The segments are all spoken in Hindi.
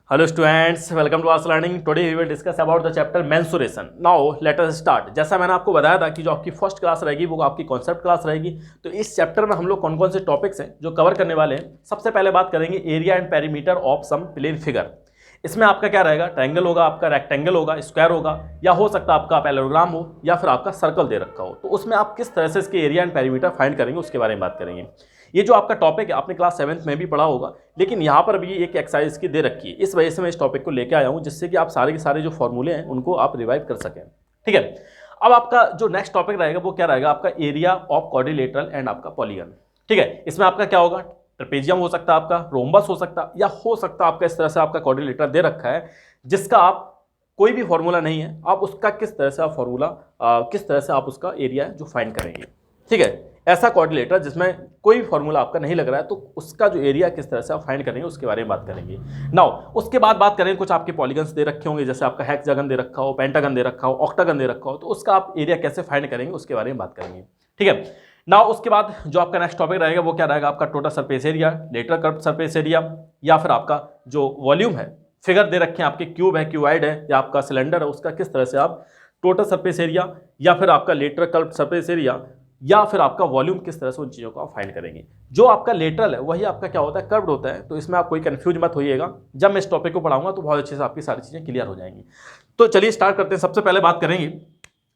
Hello students, welcome to us learning. Today we will discuss about the chapter mensuration. Now let us start. जैसा मैंने आपको बताया था कि जो आपकी फर्स्ट क्लास रहेगी वो आपकी कॉन्सेप्ट क्लास रहेगी। तो इस चैप्टर में हम लोग कौन कौन से टॉपिक्स हैं जो कवर करने वाले हैं। सबसे पहले बात करेंगे area and perimeter of some plane figure. इसमें आपका क्या रहेगा, ट्रायंगल होगा, आपका रेक्टेंगल होगा, स्क्वायर होगा, या हो सकता है आपका पैरेललोग्राम हो, या फिर आपका सर्कल दे रखा हो। तो उसमें आप किस तरह से इसके एरिया एंड पेरीमीटर फाइंड करेंगे उसके बारे में बात करेंगे। ये जो आपका टॉपिक है आपने क्लास 7th में भी पढ़ा होगा, लेकिन यहाँ पर भी एक एक्सरसाइज की दे रखी है। इस वजह से मैं इस टॉपिक को लेकर आया हूँ जिससे कि आप सारे के सारे जो फॉर्मूले हैं उनको आप रिवाइव कर सकें। ठीक है, अब आपका जो नेक्स्ट टॉपिक रहेगा वो क्या रहेगा, आपका एरिया ऑफ क्वाड्रिलेटरल एंड आपका पॉलीगन। ठीक है, इसमें आपका क्या होगा, ट्रेपेजियम हो सकता है, आपका रोम्बस हो सकता है, या हो सकता है आपका इस तरह से आपका क्वाड्रिलेटर दे रखा है जिसका आप कोई भी फॉर्मूला नहीं है, आप उसका किस तरह से आप फॉर्मूला किस तरह से आप उसका एरिया जो फाइंड करेंगे। ठीक है, ऐसा क्वाड्रिलेटर जिसमें कोई भी फॉर्मूला आपका नहीं लग रहा है तो उसका जो एरिया किस तरह से आप फाइंड करेंगे उसके बारे में बात करेंगे। नाउ उसके बाद बात करेंगे कुछ आपके पॉलीगन्स दे रखे होंगे, जैसे आपका हेक्सागन दे रखा हो, पेंटागन दे रखा हो, ऑक्टागन दे रखा हो, तो उसका आप एरिया कैसे फाइंड करेंगे उसके बारे में बात करेंगे। ठीक है, नाउ उसके बाद जो आपका नेक्स्ट टॉपिक रहेगा वो क्या रहेगा, आपका total surface area, lateral curve surface area, या फिर आपका जो वॉल्यूम है, फिगर दे रखे हैं आपके, क्यूब है, क्यूबाइड है, या आपका सिलेंडर है, उसका किस तरह से आप टोटल सरफेस एरिया, या फिर आपका लेटरल कर्व सरफेस एरिया, या फिर आपका वॉल्यूम, किस तरह से उन चीज़ों को आप फाइंड करेंगे। जो आपका लेटरल है वही आपका क्या होता है, कर्व्ड होता है। तो इसमें आप कोई कंफ्यूज मत होइएगा, जब मैं इस टॉपिक को पढ़ाऊंगा तो बहुत अच्छे से आपकी सारी चीज़ें क्लियर हो जाएंगी। तो चलिए स्टार्ट करते हैं। सबसे पहले बात करेंगे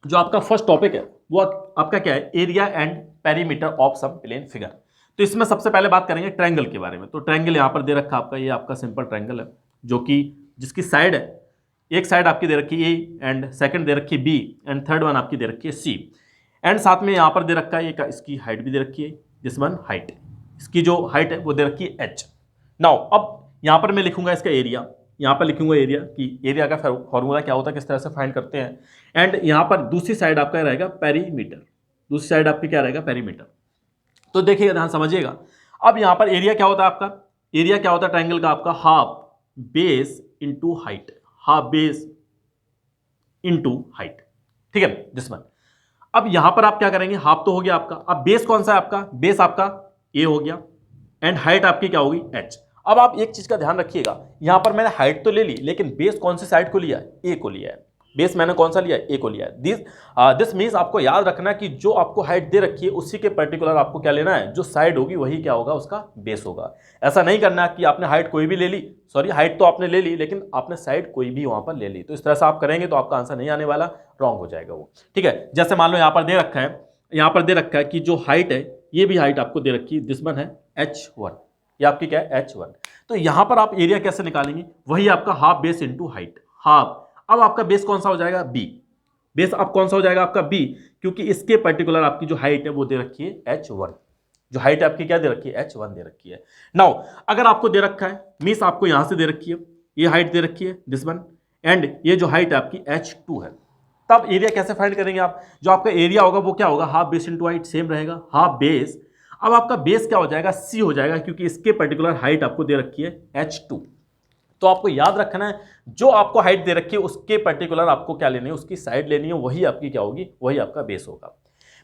जो आपका फर्स्ट टॉपिक है वो आपका क्या है, area and perimeter of some plane figure. तो इसमें सबसे पहले बात करेंगे ट्रायंगल के बारे में। तो ट्रायंगल यहाँ पर दे रखा आपका, ये आपका सिंपल ट्रायंगल है जो कि जिसकी साइड है, एक साइड आपकी दे रखी है ए, एंड सेकंड दे रखी है बी, एंड थर्ड वन आपकी दे रखी है सी, एंड साथ में यहाँ पर दे रखा है एक इसकी हाइट भी दे रखी है, दिस वन हाइट, इसकी जो हाइट है वो दे रखी है एच। नाउ अब यहाँ पर मैं लिखूंगा इसका एरिया, यहाँ पर लिखूंगा एरिया कि एरिया का फॉर्मूला क्या होता है, किस तरह से फाइंड करते हैं। एंड यहाँ पर दूसरी साइड आपका रहेगा पेरीमीटर, दूसरी साइड आपकी क्या रहेगा, पेरीमीटर। तो देखिएगा, ध्यान समझिएगा। अब यहाँ पर एरिया क्या होता है आपका, एरिया क्या होता है ट्रायंगल का आपका, half base into height, half base into height. ठीक है, दिस वन। अब यहां पर आप क्या करेंगे, हाफ तो हो गया आपका, अब बेस कौन सा है आपका, बेस आपका ए हो गया, एंड हाइट आपकी क्या होगी, एच। अब आप एक चीज का ध्यान रखिएगा, यहां पर मैंने हाइट तो ले ली, लेकिन बेस कौन सी साइड को लिया है, ए को लिया है। बेस मैंने कौन सा लिया है, ए को लिया है। दिस मीन्स आपको याद रखना कि जो आपको हाइट दे रखी है उसी के पर्टिकुलर आपको क्या लेना है, जो साइड होगी वही क्या होगा, उसका बेस होगा। ऐसा नहीं करना कि आपने हाइट कोई भी ले ली, सॉरी हाइट तो आपने ले ली लेकिन आपने साइड कोई भी वहां पर ले ली। तो इस तरह से आप करेंगे तो आपका आंसर नहीं आने वाला, रॉन्ग हो जाएगा वो। ठीक है, जैसे मान लो यहाँ पर दे रखा है, यहाँ पर दे रखा है कि जो हाइट है, ये भी हाइट आपको दे रखी है, दिस वन है h1, ये आपकी क्या है, h1। तो यहां पर आप एरिया कैसे निकालेंगे, वही आपका half base into height, half. अब आपका बेस कौन सा हो जाएगा, बी, बेस अब कौन सा हो जाएगा आपका बी, क्योंकि इसके पर्टिकुलर आपकी जो हाइट है वो दे रखी है h1, जो हाइट आपकी क्या दे रखी है, h1 दे रखी है। नाउ अगर आपको दे रखा है, मीन्स आपको यहां से दे रखी है, ये हाइट दे रखी है, दिस वन, एंड ये जो हाइट आपकी h2 है, तब एरिया कैसे फाइंड करेंगे आप, जो आपका एरिया होगा वो क्या होगा, half base into height, same रहेगा, हाफ बेस। अब आपका बेस क्या हो जाएगा, सी हो जाएगा, क्योंकि इसके पर्टिकुलर हाइट आपको दे रखी है h2। तो आपको याद रखना है, जो आपको हाइट दे रखी है उसके पर्टिकुलर आपको क्या लेनी है, उसकी साइड लेनी है, वही आपकी क्या होगी, वही आपका बेस होगा।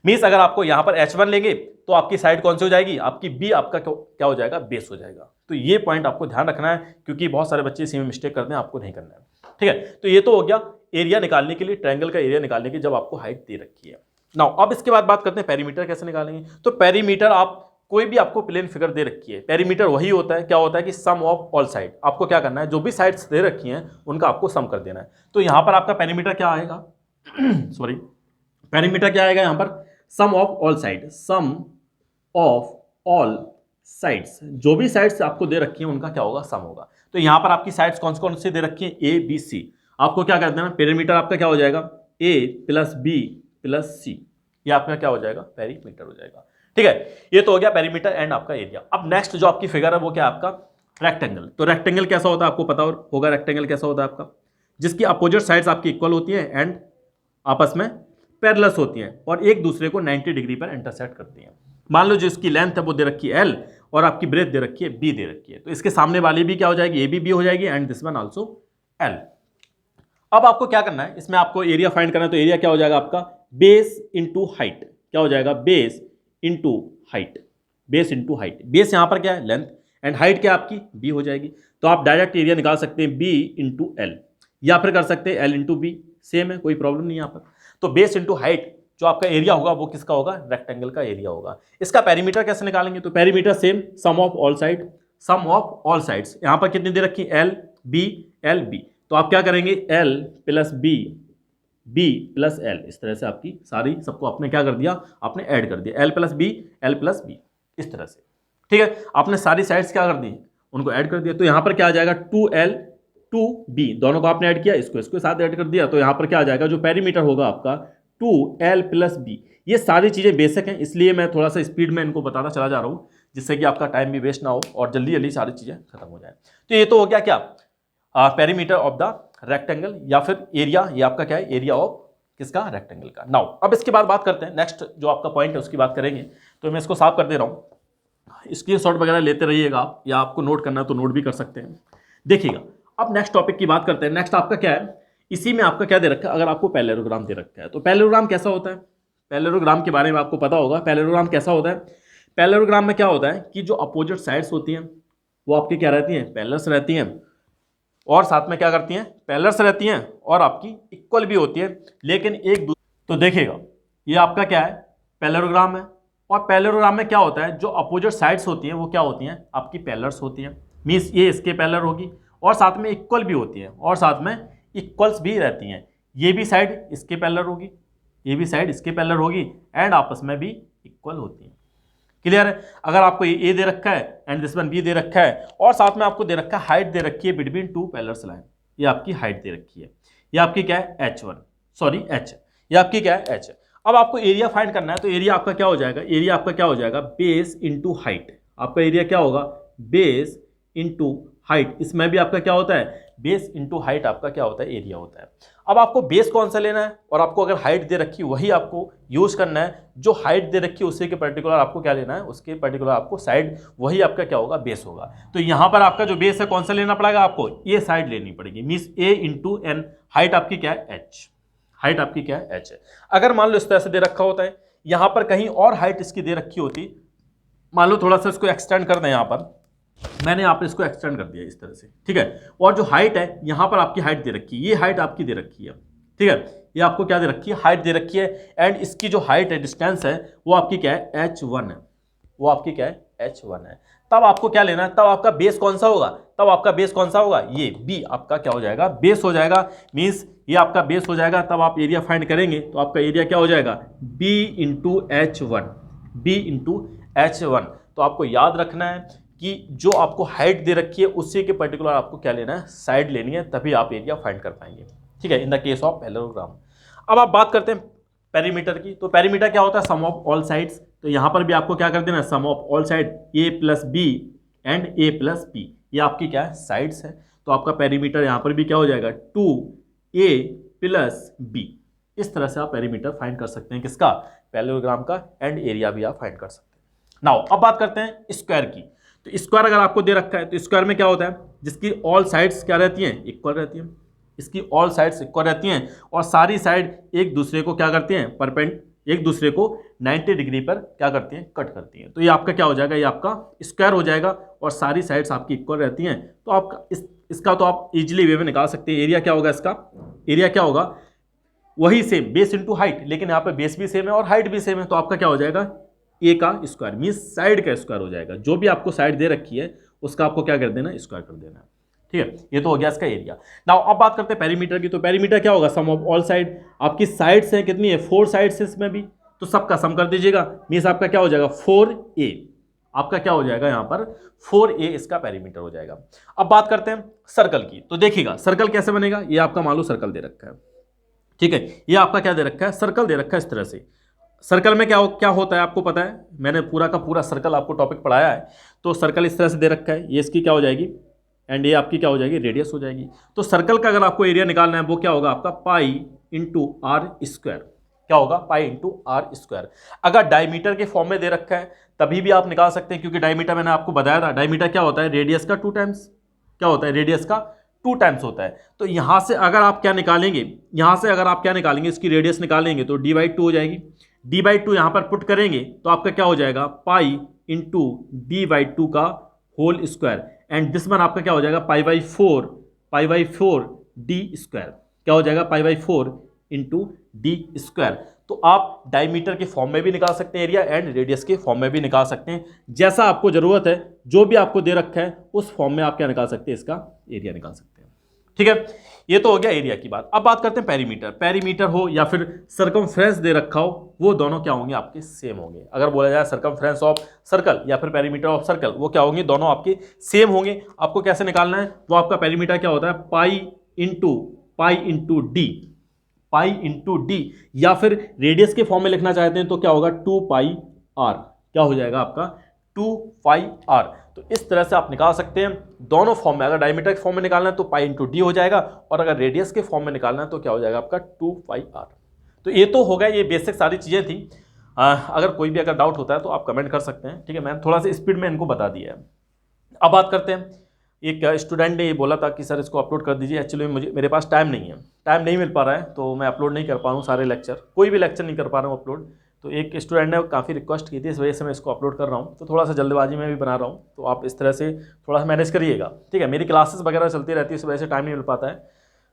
मीन्स अगर आपको यहां पर h1 लेंगे तो आपकी साइड कौन सी हो जाएगी, आपकी बी आपका क्या हो जाएगा, बेस हो जाएगा। तो ये पॉइंट आपको ध्यान रखना है, क्योंकि बहुत सारे बच्चे इसी में मिस्टेक करते हैं, आपको नहीं करना है। ठीक है, तो ये तो हो गया एरिया निकालने के लिए, ट्रायंगल का एरिया निकालने की जब आपको हाइट दे रखी है। नाउ अब इसके बाद बात करते हैं पेरीमीटर कैसे निकालेंगे। तो पेरीमीटर आप कोई भी आपको प्लेन फिगर दे रखी है, पेरीमीटर वही होता है, क्या होता है कि सम ऑफ ऑल साइड। आपको क्या करना है, जो भी साइड्स दे रखी हैं उनका आपको सम कर देना है। तो यहां पर आपका पेरीमीटर क्या आएगा सॉरी, पेरीमीटर क्या आएगा यहां पर, sum of all side, sum of all sides, जो भी साइड्स आपको दे रखी हैं उनका क्या होगा, सम होगा। तो यहां पर आपकी साइड्स कौन सी दे रखी है, ए बी सी। आपको क्या कर देना, पेरीमीटर आपका क्या हो जाएगा, ए प्लस बी प्लस सी, ये आपका क्या हो जाएगा, पेरीमीटर हो जाएगा। ठीक है, ये तो हो गया पेरीमीटर एंड आपका एरिया। अब नेक्स्ट जो आपकी फिगर है वो क्या है, आपका रेक्टेंगल। तो रेक्टेंगल कैसा होता है आपको पता होगा, रेक्टेंगल कैसा होता है आपका, जिसकी अपोजिट साइड्स आपकी इक्वल होती है एंड आपस में पैरेलल होती हैं और एक दूसरे को 90 डिग्री पर इंटरसेक्ट करती हैं। मान लो जिसकी लेंथ है वो दे रखी है एल और आपकी ब्रेथ दे रखी है बी दे रखी है, तो इसके सामने वाली भी क्या हो जाएगी, ए बी हो जाएगी, and this one also L. अब आपको क्या करना है, इसमें आपको एरिया फाइंड करना है। तो एरिया क्या हो जाएगा आपका, बेस इंटू हाइट, क्या हो जाएगा, base into height, base into height. Base यहां पर क्या है, लेंथ, एंड हाइट क्या आपकी b हो जाएगी। तो आप डायरेक्ट एरिया निकाल सकते हैं b इंटू एल, या फिर कर सकते हैं l इंटू बी, सेम है, कोई प्रॉब्लम नहीं यहाँ पर। तो बेस इंटू हाइट जो आपका एरिया होगा वो किसका होगा, रेक्टेंगल का एरिया होगा। इसका पेरीमीटर कैसे निकालेंगे, तो perimeter same sum of all side, sum of all sides. यहाँ पर कितनी दे रखी, एल बी, तो आप क्या करेंगे, L plus B plus L, इस तरह से आपकी सारी सबको आपने क्या कर दिया, आपने ऐड कर दिया, एल प्लस बी इस तरह से, ठीक है। आपने सारी साइड्स क्या कर दी, उनको ऐड कर दिया। तो यहाँ पर क्या आ जाएगा 2L 2B, दोनों को आपने ऐड किया, इसको साथ ऐड कर दिया। तो यहाँ पर क्या आ जाएगा, जो पेरीमीटर होगा आपका 2L प्लस बी। ये सारी चीज़ें बेसिक हैं, इसलिए मैं थोड़ा सा स्पीड में इनको बताता चला जा रहा हूँ, जिससे कि आपका टाइम भी वेस्ट ना हो और जल्दी जल्दी सारी चीज़ें खत्म हो जाए। तो ये तो हो गया क्या, पेरीमीटर ऑफ द रेक्टेंगल, या फिर एरिया, ये आपका क्या है, एरिया ऑफ किसका, रेक्टेंगल का। नाउ अब इसके बाद बात करते हैं, नेक्स्ट जो आपका पॉइंट है उसकी बात करेंगे। तो मैं इसको साफ कर दे रहा हूँ, स्क्रीनशॉट वगैरह लेते रहिएगा आप, या आपको नोट करना है तो नोट भी कर सकते हैं। देखिएगा अब नेक्स्ट टॉपिक की बात करते हैं। नेक्स्ट आपका क्या है, इसी में आपका क्या दे रखा है, अगर आपको पैरेललोग्राम दे रखा है तो पैरेललोग्राम कैसा होता है, पैरेललोग्राम के बारे में आपको पता होगा। पैरेललोग्राम कैसा होता है, पैरेललोग्राम में क्या होता है कि जो अपोजिट साइड्स होती हैं वो आपकी क्या रहती हैं, पैरेलल्स रहती हैं, और साथ में क्या करती हैं, पैरेलल्स रहती हैं और आपकी इक्वल भी होती है, लेकिन एक तो देखिएगा ये आपका क्या है, पैरेललोग्राम है। और पैरेललोग्राम में क्या होता है, जो अपोजिट साइड्स होती हैं वो क्या होती हैं, आपकी पैरेलल्स होती हैं। मीन्स ये इसके पैरेलल होगी और साथ में इक्वल भी होती है, और साथ में इक्वल्स भी रहती हैं। ये भी साइड इसके पैरेलल होगी, ये भी साइड इसके पैरेलल होगी, एंड आपस में भी इक्वल होती है। क्लियर है। अगर आपको ये दे रखा है एंड दिस वन बी दे रखा है, और साथ में आपको दे रखा है हाइट दे रखी है बिटवीन टू पैरेलल्स लाइन, ये आपकी हाइट दे रखी है, ये आपकी क्या है h, ये आपकी क्या है h। अब आपको एरिया फाइंड करना है, तो एरिया आपका क्या हो जाएगा, एरिया आपका क्या हो जाएगा, बेस इंटू हाइट। आपका एरिया क्या होगा, बेस इंटू हाइट। इसमें भी आपका क्या होता है, बेस इंटू हाइट आपका क्या होता है, एरिया होता है। अब आपको बेस कौन सा लेना है, और आपको अगर हाइट दे रखी वही आपको यूज करना है। जो हाइट दे रखी है उसी के पर्टिकुलर आपको क्या लेना है, उसके पर्टिकुलर आपको साइड, वही आपका क्या होगा, बेस होगा। तो यहाँ पर आपका जो बेस है कौन सा लेना पड़ेगा, आपको ये साइड लेनी पड़ेगी, means a into n. Height आपकी क्या है, h, हाइट आपकी क्या है, h है। अगर मान लो इस तरह से दे रखा होता है, यहाँ पर कहीं और हाइट इसकी दे रखी होती, मान लो थोड़ा सा इसको एक्सटेंड कर दें, यहाँ पर मैंने यहाँ पर इसको एक्सटेंड कर दिया इस तरह से, ठीक है। और जो हाइट है यहाँ पर आपकी हाइट दे रखी है, ये हाइट आपकी दे रखी है, ठीक है। ये आपको क्या दे रखी है, हाइट दे रखी है, एंड इसकी जो हाइट है, डिस्टेंस है, वो आपकी क्या है, h1 है, वो आपकी क्या है, h1 है। तब आपको क्या लेना है, तब आपका बेस कौन सा होगा, तब आपका बेस कौन सा होगा, ये b आपका क्या हो जाएगा, बेस हो जाएगा। मीन्स ये आपका बेस हो जाएगा, तब आप एरिया फाइंड करेंगे तो आपका एरिया क्या हो जाएगा, b इंटू h1। तो आपको याद रखना है कि जो आपको हाइट दे रखी है उसी के पर्टिकुलर आपको क्या लेना है, साइड लेनी है, तभी आप एरिया फाइंड कर पाएंगे, ठीक है, in the case of parallelogram. अब आप बात करते हैं पेरीमीटर की। तो पेरीमीटर क्या होता है, सम ऑफ ऑल साइड्स। तो यहाँ पर भी आपको क्या कर देना है, sum of all side a plus B and a plus B, ये आपकी क्या है, साइड्स है। तो आपका पेरीमीटर यहाँ पर भी क्या हो जाएगा, 2a प्लस बी। इस तरह से आप पेरीमीटर फाइंड कर सकते हैं, किसका, पैरेललोग्राम का, एंड एरिया भी आप फाइंड कर सकते हैं। नाउ अब बात करते हैं स्क्वायर की। तो स्क्वायर अगर आपको दे रखा है तो स्क्वायर में क्या होता है, जिसकी ऑल साइड्स क्या रहती हैं, इक्वल रहती हैं। इसकी ऑल साइड्स इक्वल रहती हैं और सारी साइड एक दूसरे को क्या करती हैं, एक दूसरे को 90 डिग्री पर क्या करती हैं, कट करती हैं। तो ये आपका क्या हो जाएगा, ये आपका स्क्वायर हो जाएगा, और सारी साइड्स आपकी इक्वल रहती हैं। तो आपका इसका तो आप इजीली वे में निकाल सकते हैं। एरिया क्या होगा, इसका एरिया क्या होगा, वही सेम, बेस इंटू हाइट, लेकिन यहाँ पर बेस भी सेम है और हाइट भी सेम है। तो आपका क्या हो जाएगा, ए का स्क्वायर, मीन्स साइड का स्क्वायर हो जाएगा। जो भी आपको साइड दे रखी है उसका आपको क्या कर देना, स्क्वायर कर देना है, ठीक है। ये तो हो गया इसका एरिया। नाउ अब बात करते हैं पेरीमीटर की। तो पेरीमीटर क्या होगा, सम ऑफ ऑल साइड। आपकी साइड्स हैं कितनी है, 4 साइड्स है इसमें भी, तो सबका सम कर दीजिएगा, मीन्स आपका क्या हो जाएगा, 4a। आपका क्या हो जाएगा यहाँ पर, 4a इसका पेरीमीटर हो जाएगा। अब बात करते हैं सर्कल की। तो देखिएगा सर्कल कैसे बनेगा, ये आपका मान लो सर्कल दे रखा है, ठीक है। ये आपका क्या दे रखा है, सर्कल दे रखा है इस तरह से। सर्कल में क्या होता है आपको पता है, मैंने पूरा का पूरा सर्कल आपको टॉपिक पढ़ाया है। तो सर्कल इस तरह से दे रखा है, ये इसकी क्या हो जाएगी, एंड ये आपकी क्या हो जाएगी, रेडियस हो जाएगी। तो सर्कल का अगर आपको एरिया निकालना है वो क्या होगा आपका, पाई इंटू आर स्क्वायर। क्या होगा, पाई इंटू आर स्क्वायर। अगर डायमीटर के फॉर्म में दे रखा है तभी भी आप निकाल सकते हैं, क्योंकि डायमीटर मैंने आपको बताया था, डायमीटर क्या होता है, रेडियस का 2 टाइम्स, क्या होता है, रेडियस का 2 टाइम्स होता है। तो यहाँ से अगर आप क्या निकालेंगे, यहाँ से अगर आप क्या निकालेंगे, इसकी रेडियस निकालेंगे तो d/2 हो जाएगी। d/2 यहाँ पर पुट करेंगे तो आपका क्या हो जाएगा, पाई इंटू d/2 का whole square and this one आपका क्या हो जाएगा pi by four D square, क्या हो जाएगा pi by four into D square. तो आप डायमीटर के फॉर्म में भी निकाल सकते हैं एरिया एंड रेडियस के फॉर्म में भी निकाल सकते हैं, जैसा आपको जरूरत है, जो भी आपको दे रखा है उस फॉर्म में आप क्या निकाल सकते हैं, इसका एरिया निकाल सकते हैं। ठीक है, ये तो हो गया एरिया की बात। अब बात करते हैं पेरीमीटर। पेरीमीटर हो या फिर सर्कमफ्रेंस दे रखा हो, वो दोनों क्या होंगे, आपके सेम होंगे। अगर बोला जाए सर्कमफ्रेंस ऑफ सर्कल या फिर पेरीमीटर ऑफ सर्कल, वो क्या होंगे, दोनों आपके सेम होंगे। आपको कैसे निकालना है, वो आपका पेरीमीटर क्या होता है, pi into D, pi into D, या फिर रेडियस के फॉर्म में लिखना चाहते हैं तो क्या होगा, 2 पाई आर, क्या हो जाएगा आपका 2 पाई आर। तो इस तरह से आप निकाल सकते हैं दोनों फॉर्म में। अगर डायमीटर के फॉर्म में निकालना है तो पाई इंटू डी हो जाएगा, और अगर रेडियस के फॉर्म में निकालना है तो क्या हो जाएगा आपका 2 पाई आर। तो ये तो हो गया, ये बेसिक सारी चीज़ें थी। अगर कोई भी अगर डाउट होता है तो आप कमेंट कर सकते हैं, ठीक है। मैंने थोड़ा सा स्पीड में इनको बता दिया है। अब बात करते हैं, एक स्टूडेंट ने ये बोला था कि सर इसको अपलोड कर दीजिए। एक्चुअली मेरे पास टाइम नहीं मिल पा रहा है, तो मैं अपलोड नहीं कर पा रहा हूँ सारे लेक्चर, कोई भी लेक्चर नहीं कर पा रहा हूँ अपलोड। तो एक स्टूडेंट ने काफ़ी रिक्वेस्ट की थी, इस वजह से मैं इसको अपलोड कर रहा हूँ। तो थोड़ा सा जल्दबाजी में भी बना रहा हूँ, तो आप इस तरह से थोड़ा सा मैनेज करिएगा, ठीक है। मेरी क्लासेस वगैरह चलती रहती है, इस वजह से टाइम नहीं मिल पाता है,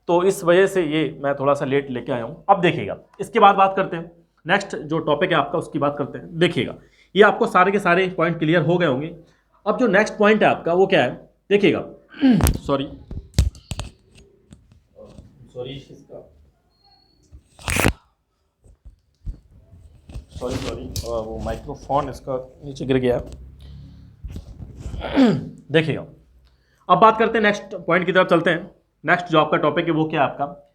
तो इस वजह से ये मैं थोड़ा सा लेट लेके आया हूँ। अब देखिएगा, इसके बाद बात करते हैं नेक्स्ट जो टॉपिक है आपका, उसकी बात करते हैं। देखिएगा, ये आपको सारे के सारे पॉइंट क्लियर हो गए होंगे। अब जो नेक्स्ट पॉइंट है आपका वो क्या है, देखिएगा सॉरी वो माइक्रोफोन इसका नीचे गिर गया। देखिएगा, अब बात करते हैं नेक्स्ट पॉइंट की तरफ चलते हैं। नेक्स्ट जो आपका टॉपिक है वो क्या है आपका,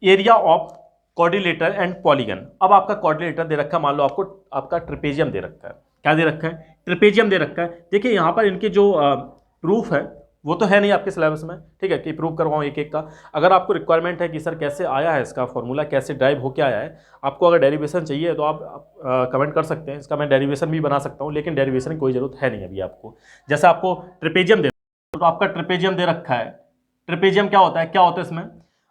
area of coordinator and polygon. अब आपका कोऑर्डिनेटर दे रखा है, मान लो आपको आपका ट्रेपेजियम दे रखा है। क्या दे रखा है, ट्रेपेजियम दे रखा है। देखिए यहाँ पर इनके जो प्रूफ है वो तो है नहीं आपके सिलेबस में, ठीक है, कि प्रूव करवाऊँ एक एक का। अगर आपको रिक्वायरमेंट है कि सर कैसे आया है इसका फॉर्मूला, कैसे ड्राइव होके आया है, आपको अगर डेरिवेशन चाहिए तो आप कमेंट कर सकते हैं। इसका मैं डेरिवेशन भी बना सकता हूँ, लेकिन डेरिवेशन की कोई ज़रूरत है नहीं अभी आपको। जैसे आपको ट्रेपेजियम दे, तो आपका ट्रेपेजियम दे रखा है। ट्रेपेजियम क्या होता है इसमें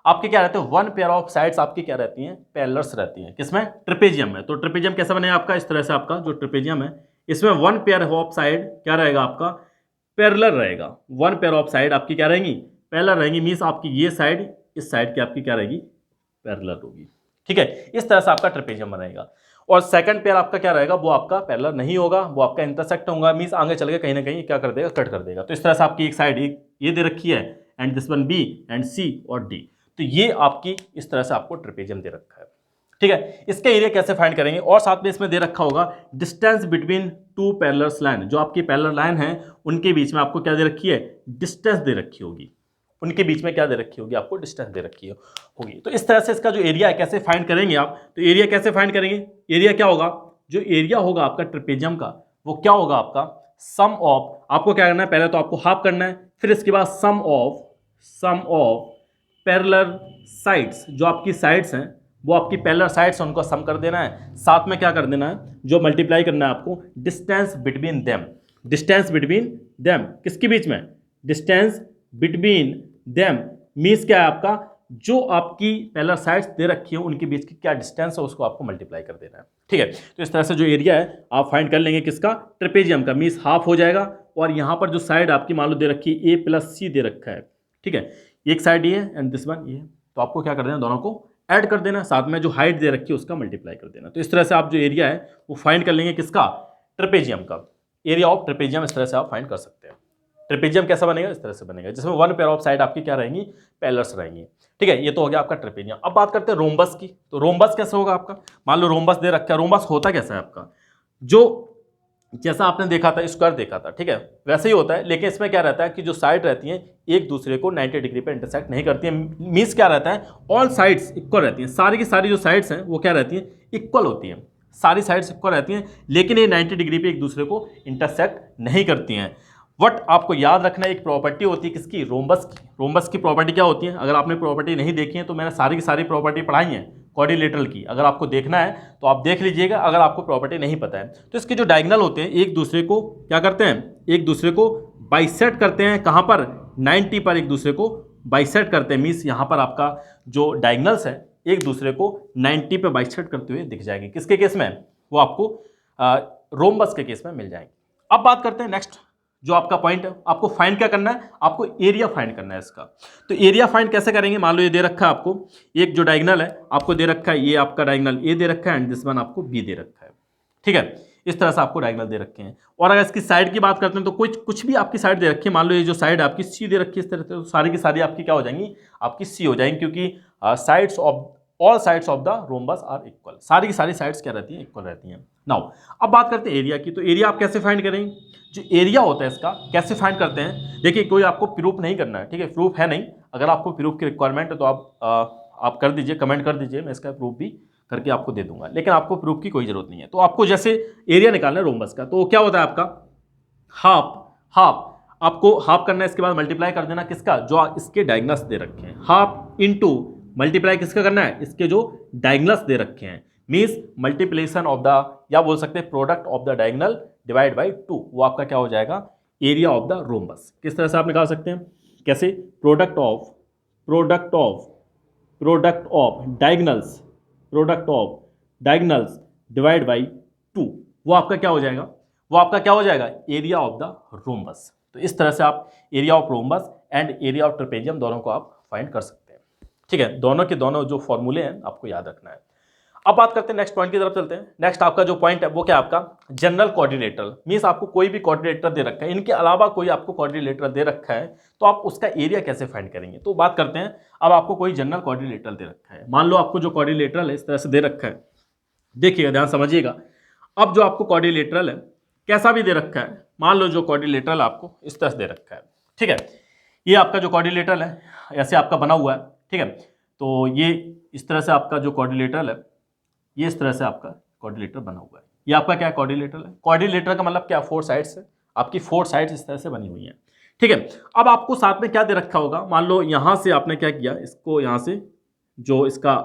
आपके क्या रहते हैं, वन पेयर ऑफ साइड्स आपकी क्या रहती हैं, पैरेलल्स रहती हैं। किसमें, ट्रेपेजियम में। तो ट्रेपेजियम कैसा बनेगा आपका, इस तरह से आपका जो ट्रेपेजियम है इसमें वन पेयर ऑफ साइड क्या रहेगा आपका, पैरेलल रहेगा। वन पेयर ऑफ साइड आपकी क्या रहेंगी, पैरेलल रहेंगी। मींस आपकी ये साइड इस साइड की आपकी क्या रहेगी, पैरेलल होगी, ठीक है। इस तरह से आपका ट्रेपेजियम बनेगा। और सेकंड पेयर आपका क्या रहेगा, वो आपका पैरेलल नहीं होगा, वो आपका इंटरसेक्ट होगा। मींस आगे चल के कहीं ना कहीं क्या कर देगा, कट कर देगा। तो इस तरह से आपकी एक साइड ये दे रखी है and this one B and C और डी। तो ये आपकी इस तरह से आपको ट्रेपेजियम दे रखा है, ठीक है। इसका एरिया कैसे फाइंड करेंगे, और साथ में इसमें दे रखा होगा distance between two parallel line. जो आपकी पैरेलल लाइन है उनके बीच में आपको क्या दे रखी है, डिस्टेंस दे रखी होगी। उनके बीच में क्या दे रखी होगी, आपको डिस्टेंस दे रखी होगी। तो इस तरह से इसका जो एरिया है कैसे फाइंड करेंगे आप, तो एरिया कैसे फाइंड करेंगे, एरिया क्या होगा, जो एरिया होगा आपका ट्रेपेजियम का वो क्या होगा आपका सम ऑफ, आपको क्या करना है, पहले तो आपको हाफ करना है, फिर इसके बाद सम ऑफ पैरेलल साइड्स। जो आपकी साइड्स हैं वो आपकी पैरेलल साइड्स हैं, उनको सम कर देना है। साथ में क्या कर देना है, जो मल्टीप्लाई करना है आपको distance between them. Distance between them किसके बीच में, डिस्टेंस बिटवीन देम मीन्स क्या है आपका, जो आपकी पैरेलल साइड्स दे रखी है उनके बीच की क्या डिस्टेंस है उसको आपको मल्टीप्लाई कर देना है, ठीक है। तो इस तरह से जो एरिया है आप फाइंड कर लेंगे किसका, ट्रेपेजियम का। मीन्स हाफ हो जाएगा, और यहाँ पर जो साइड आपकी मान लो दे रखी है A+C दे रखा है, ठीक है। एक साइड ये है एंड दिस वन ये है, तो आपको क्या कर देना, दोनों को ऐड कर देना, साथ में जो हाइट दे रखी है उसका मल्टीप्लाई कर देना। तो इस तरह से आप जो एरिया है वो फाइंड कर लेंगे किसका, ट्रेपेजियम का। एरिया ऑफ ट्रेपेजियम इस तरह से आप फाइंड कर सकते हैं। ट्रेपेजियम कैसा बनेगा, इस तरह से बनेगा, जिसमें वन पेयर ऑफ साइड आपकी क्या रहेंगी, पैरेलल्स रहेंगी, ठीक है। ये तो हो गया आपका ट्रेपेजियम। अब बात करते हैं रोम्बस की। तो रोम्बस कैसे होगा आपका, मान लो रोम्बस दे रखा है। रोम्बस होता कैसा है आपका, जो जैसा आपने देखा था स्क्वायर देखा था, ठीक है, वैसे ही होता है। लेकिन इसमें क्या रहता है कि जो साइड रहती हैं एक दूसरे को 90 डिग्री पे इंटरसेक्ट नहीं करती हैं। मीन्स क्या रहता है, ऑल साइड्स इक्वल रहती हैं। सारी की सारी जो साइड्स हैं वो क्या रहती हैं, इक्वल होती हैं। सारी साइड्स इक्वल रहती हैं, लेकिन ये 90 डिग्री पे एक दूसरे को इंटरसेक्ट नहीं करती हैं। वट आपको याद रखना, एक प्रॉपर्टी होती है किसकी, रोम्बस की। रोम्बस की प्रॉपर्टी क्या होती है, अगर आपने प्रॉपर्टी नहीं देखी है तो मैंने सारी की सारी प्रॉपर्टी पढ़ाई है कोऑर्डिनेटर की। अगर आपको देखना है तो आप देख लीजिएगा, अगर आपको प्रॉपर्टी नहीं पता है तो इसके जो डायगोनल होते हैं एक दूसरे को क्या करते हैं, एक दूसरे को बाइसेट करते हैं। कहाँ पर, 90 पर एक दूसरे को बाइसेट करते हैं। मीन्स यहाँ पर आपका जो डायगोनल्स है एक दूसरे को 90 पे बाइसेट करते हुए दिख जाएंगे। किसके केस में, वो आपको रोम्बस के केस में मिल जाएंगे। अब बात करते हैं नेक्स्ट जो आपका पॉइंट है, आपको फाइंड क्या करना है, आपको एरिया फाइंड करना है इसका। तो एरिया फाइंड कैसे करेंगे, मान लो ये दे रखा है आपको, एक जो डायगोनल है आपको दे रखा है, ये आपका डायगोनल ए दे रखा है एंड दिस वन आपको बी दे रखा है, ठीक है। इस तरह से आपको डायगोनल दे रखे हैं। और अगर इसकी साइड की बात करते हैं तो कुछ भी आपकी साइड दे रखी है, मान लो ये जो साइड आपकी सी दे रखी है इस तरह से, तो सारी की सारी आपकी क्या हो जाएंगी, आपकी सी हो जाएंगी, क्योंकि sides of all sides of the rhombus are equal, सारी की सारी साइड्स क्या रहती हैं, इक्वल रहती हैं। नाउ अब बात करते हैं एरिया की। तो एरिया आप कैसे फाइंड करेंगे, जो एरिया होता है इसका कैसे फाइंड करते हैं, देखिए कोई आपको प्रूफ नहीं करना है, ठीक है, प्रूफ है नहीं। अगर आपको प्रूफ की रिक्वायरमेंट है तो आप कर दीजिए, कमेंट कर दीजिए, मैं इसका प्रूफ भी करके आपको दे दूंगा, लेकिन आपको प्रूफ की कोई जरूरत नहीं है। तो आपको जैसे एरिया निकालना है रोम्बस का, तो क्या होता है आपका हाफ आपको हाफ करना है, इसके बाद मल्टीप्लाई कर देना किसका, जो इसके डायगोनल्स दे रखे हैं, हाफ इनटू मल्टीप्लाई किसका करना है, इसके जो डायगोनल्स दे रखे हैं, मींस मल्टीप्लिकेशन ऑफ द, या बोल सकते हैं product of the diagonal divide by 2, वो आपका क्या हो जाएगा, एरिया ऑफ द रोम्बस। किस तरह से आप निकाल सकते हैं, कैसे, product of diagonals divide by 2, वो आपका क्या हो जाएगा, एरिया ऑफ द रोम्बस। तो इस तरह से आप area of rhombus and area of trapezium दोनों को आप फाइंड कर सकते हैं, ठीक है। दोनों के दोनों जो फॉर्मूले हैं आपको याद रखना है। अब बात करते हैं नेक्स्ट पॉइंट की तरफ चलते हैं। नेक्स्ट आपका जो पॉइंट है वो क्या, आपका जनरल कोऑर्डिनेटर, मींस आपको कोई भी कोऑर्डिनेटर दे रखा है, इनके अलावा कोई आपको कोऑर्डिनेटर दे रखा है, तो आप उसका एरिया कैसे फाइंड करेंगे। तो बात करते हैं, अब आपको कोई जनरल कोऑर्डिनेटर दे रखा है, मान लो आपको जो कोऑर्डिनेटर है इस तरह से दे रखा है, देखिएगा ध्यान समझिएगा। अब जो आपको कोऑर्डिनेटर है कैसा भी दे रखा है, मान लो जो कोऑर्डिनेटर आपको इस तरह से दे रखा है, ठीक है, ये आपका जो कोऑर्डिनेटर है ऐसे आपका बना हुआ है, ठीक है। तो ये इस तरह से आपका जो कोऑर्डिनेटर है, ये इस तरह से आपका कोऑर्डिनेटर बना हुआ है, ये आपका क्या कोऑर्डिनेटर है, कोऑर्डिनेटर का मतलब क्या, 4 साइड्स है, आपकी 4 साइड्स इस तरह से बनी हुई हैं, ठीक है। अब आपको साथ में क्या दे रखा होगा, मान लो यहाँ से आपने क्या किया, इसको यहाँ से जो इसका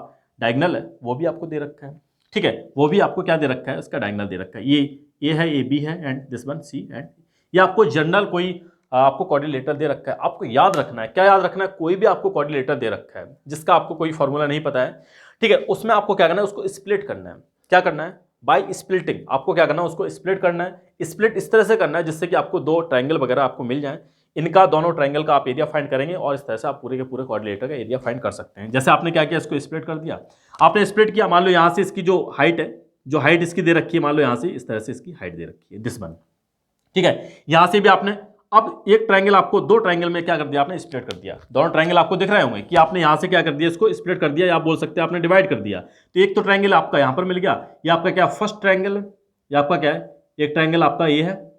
डायगोनल है वो भी आपको दे रखा है, ठीक है, वो भी आपको क्या दे रखा है, इसका डायगोनल दे रखा है, ये है, ये बी है and this one C, and ये आपको जनरल कोई आपको कोऑर्डिनेटर दे रखा है। आपको याद रखना है, क्या याद रखना है, कोई भी आपको कोऑर्डिनेटर दे रखा है जिसका आपको कोई फॉर्मूला नहीं पता है, ठीक है, उसमें आपको क्या करना है, उसको स्प्लिट करना है। क्या करना है, बाय स्प्लिटिंग आपको क्या करना है, उसको स्प्लिट करना है। स्प्लिट इस तरह से करना है जिससे कि आपको 2 ट्रायंगल वगैरह आपको मिल जाए, इनका दोनों ट्रायंगल का आप एरिया फाइंड करेंगे और इस तरह से आप पूरे के पूरे कोऑर्डिनेटर का एरिया फाइंड कर सकते हैं। जैसे आपने क्या किया, इसको स्प्लिट कर दिया, आपने स्प्लिट किया, मान लो यहाँ से इसकी जो हाइट है, जो हाइट इसकी दे रखी है, मान लो यहाँ से इस तरह से इसकी हाइट दे रखी है, दिस वन, ठीक है। यहाँ से भी आपने, अब एक ट्रायंगल आपको 2 ट्रायंगल में क्या कर दिया, आपने स्प्लिट कर दिया। दोनों ट्रायंगल आपको दिख रहे होंगे कि आपने यहाँ से क्या कर दिया, इसको स्प्लिट कर दिया, या आप बोल सकते हैं आपने डिवाइड कर दिया। तो एक तो ट्रायंगल आपका यहाँ पर मिल गया, ये आपका क्या फर्स्ट ट्रायंगल है, ये आपका क्या है, एक ट्रायंगल आपका ये है,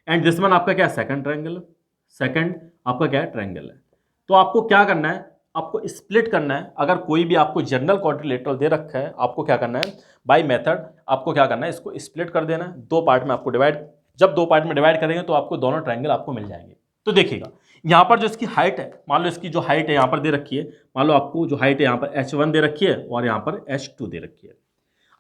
एंड दिस वन आपका क्या है, सेकंड ट्रायंगल, सेकंड आपका क्या है, ट्रायंगल है। तो आपको क्या करना है, आपको स्प्लिट करना है। अगर कोई भी आपको जनरल कोऑर्डिनेटर दे रखा है, आपको क्या करना है, बाय मेथड आपको क्या करना है, इसको स्प्लिट कर देना है, 2 पार्ट में आपको डिवाइड, जब 2 पार्ट में डिवाइड करेंगे तो आपको दोनों ट्रायंगल आपको मिल जाएंगे। तो देखिएगा यहाँ पर जो इसकी हाइट है, मान लो इसकी जो हाइट है यहाँ पर दे रखी है, मान लो आपको जो हाइट है यहाँ पर h1 दे रखी है और यहाँ पर h2 दे रखी है।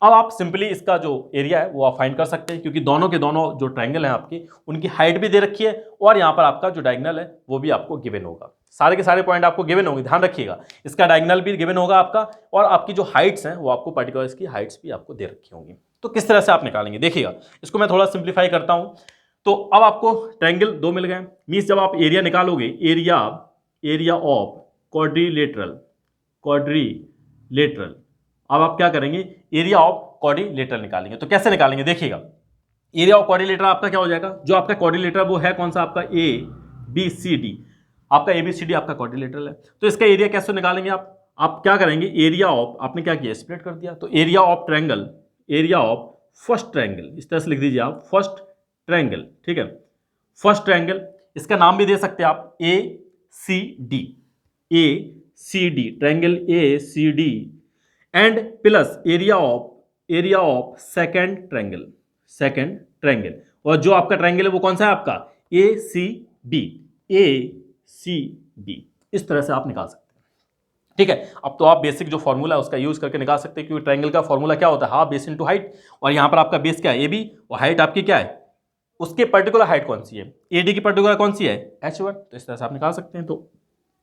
अब आप सिंपली इसका जो एरिया है वो आप फाइंड कर सकते हैं, क्योंकि दोनों के दोनों जो ट्रायंगल हैं आपकी, उनकी हाइट भी दे रखी है और यहाँ पर आपका जो डायगोनल है वो भी आपको गिवन होगा। सारे के सारे पॉइंट आपको गिवन होंगे, ध्यान रखिएगा। इसका डायगोनल भी गिवन होगा आपका, और आपकी जो हाइट्स हैं वो आपको पर्टिकुलर इसकी हाइट्स भी आपको दे रखी होंगी। तो किस तरह से आप निकालेंगे, देखिएगा, इसको मैं थोड़ा सिंप्लीफाई करता हूँ। तो अब आपको ट्रायंगल 2 मिल गए, मींस जब आप एरिया निकालोगे, एरिया ऑफ क्वाड्रिलेटरल, अब आप क्या करेंगे, एरिया ऑफ क्वाड्रिलेटरल निकालेंगे। तो कैसे निकालेंगे, देखिएगा, एरिया ऑफ क्वाड्रिलेटरल आपका क्या हो जाएगा, जो आपका क्वाड्रिलेटरल वो है कौन सा, आपका ABCD, आपका ABCD आपका क्वाड्रिलेटरल है। तो इसका एरिया कैसे निकालेंगे आप क्या करेंगे, एरिया ऑफ, आपने क्या किया, स्प्लिट कर दिया, तो area of triangle, area of first triangle, इस तरह से लिख दीजिए आप, फर्स्ट ट्रायंगल, ठीक है, फर्स्ट ट्रायंगल, इसका नाम भी दे सकते हैं आप ACD, triangle ACD, and plus area of second triangle, और जो आपका ट्रायंगल है वो कौन सा है आपका, ACB, इस तरह से आप निकाल सकते हैं, ठीक है। अब तो आप बेसिक जो फॉर्मूला है उसका यूज करके निकाल सकते हैं, क्योंकि ट्रायंगल का फॉर्मूला क्या होता है, हाफ बेस इनटू हाइट, और यहाँ पर आपका बेस क्या है, AB, और हाइट आपकी क्या है, उसके पर्टिकुलर हाइट कौन सी है, AD की पर्टिकुलर कौन सी है, H1। तो इस तरह से आप निकाल सकते हैं। तो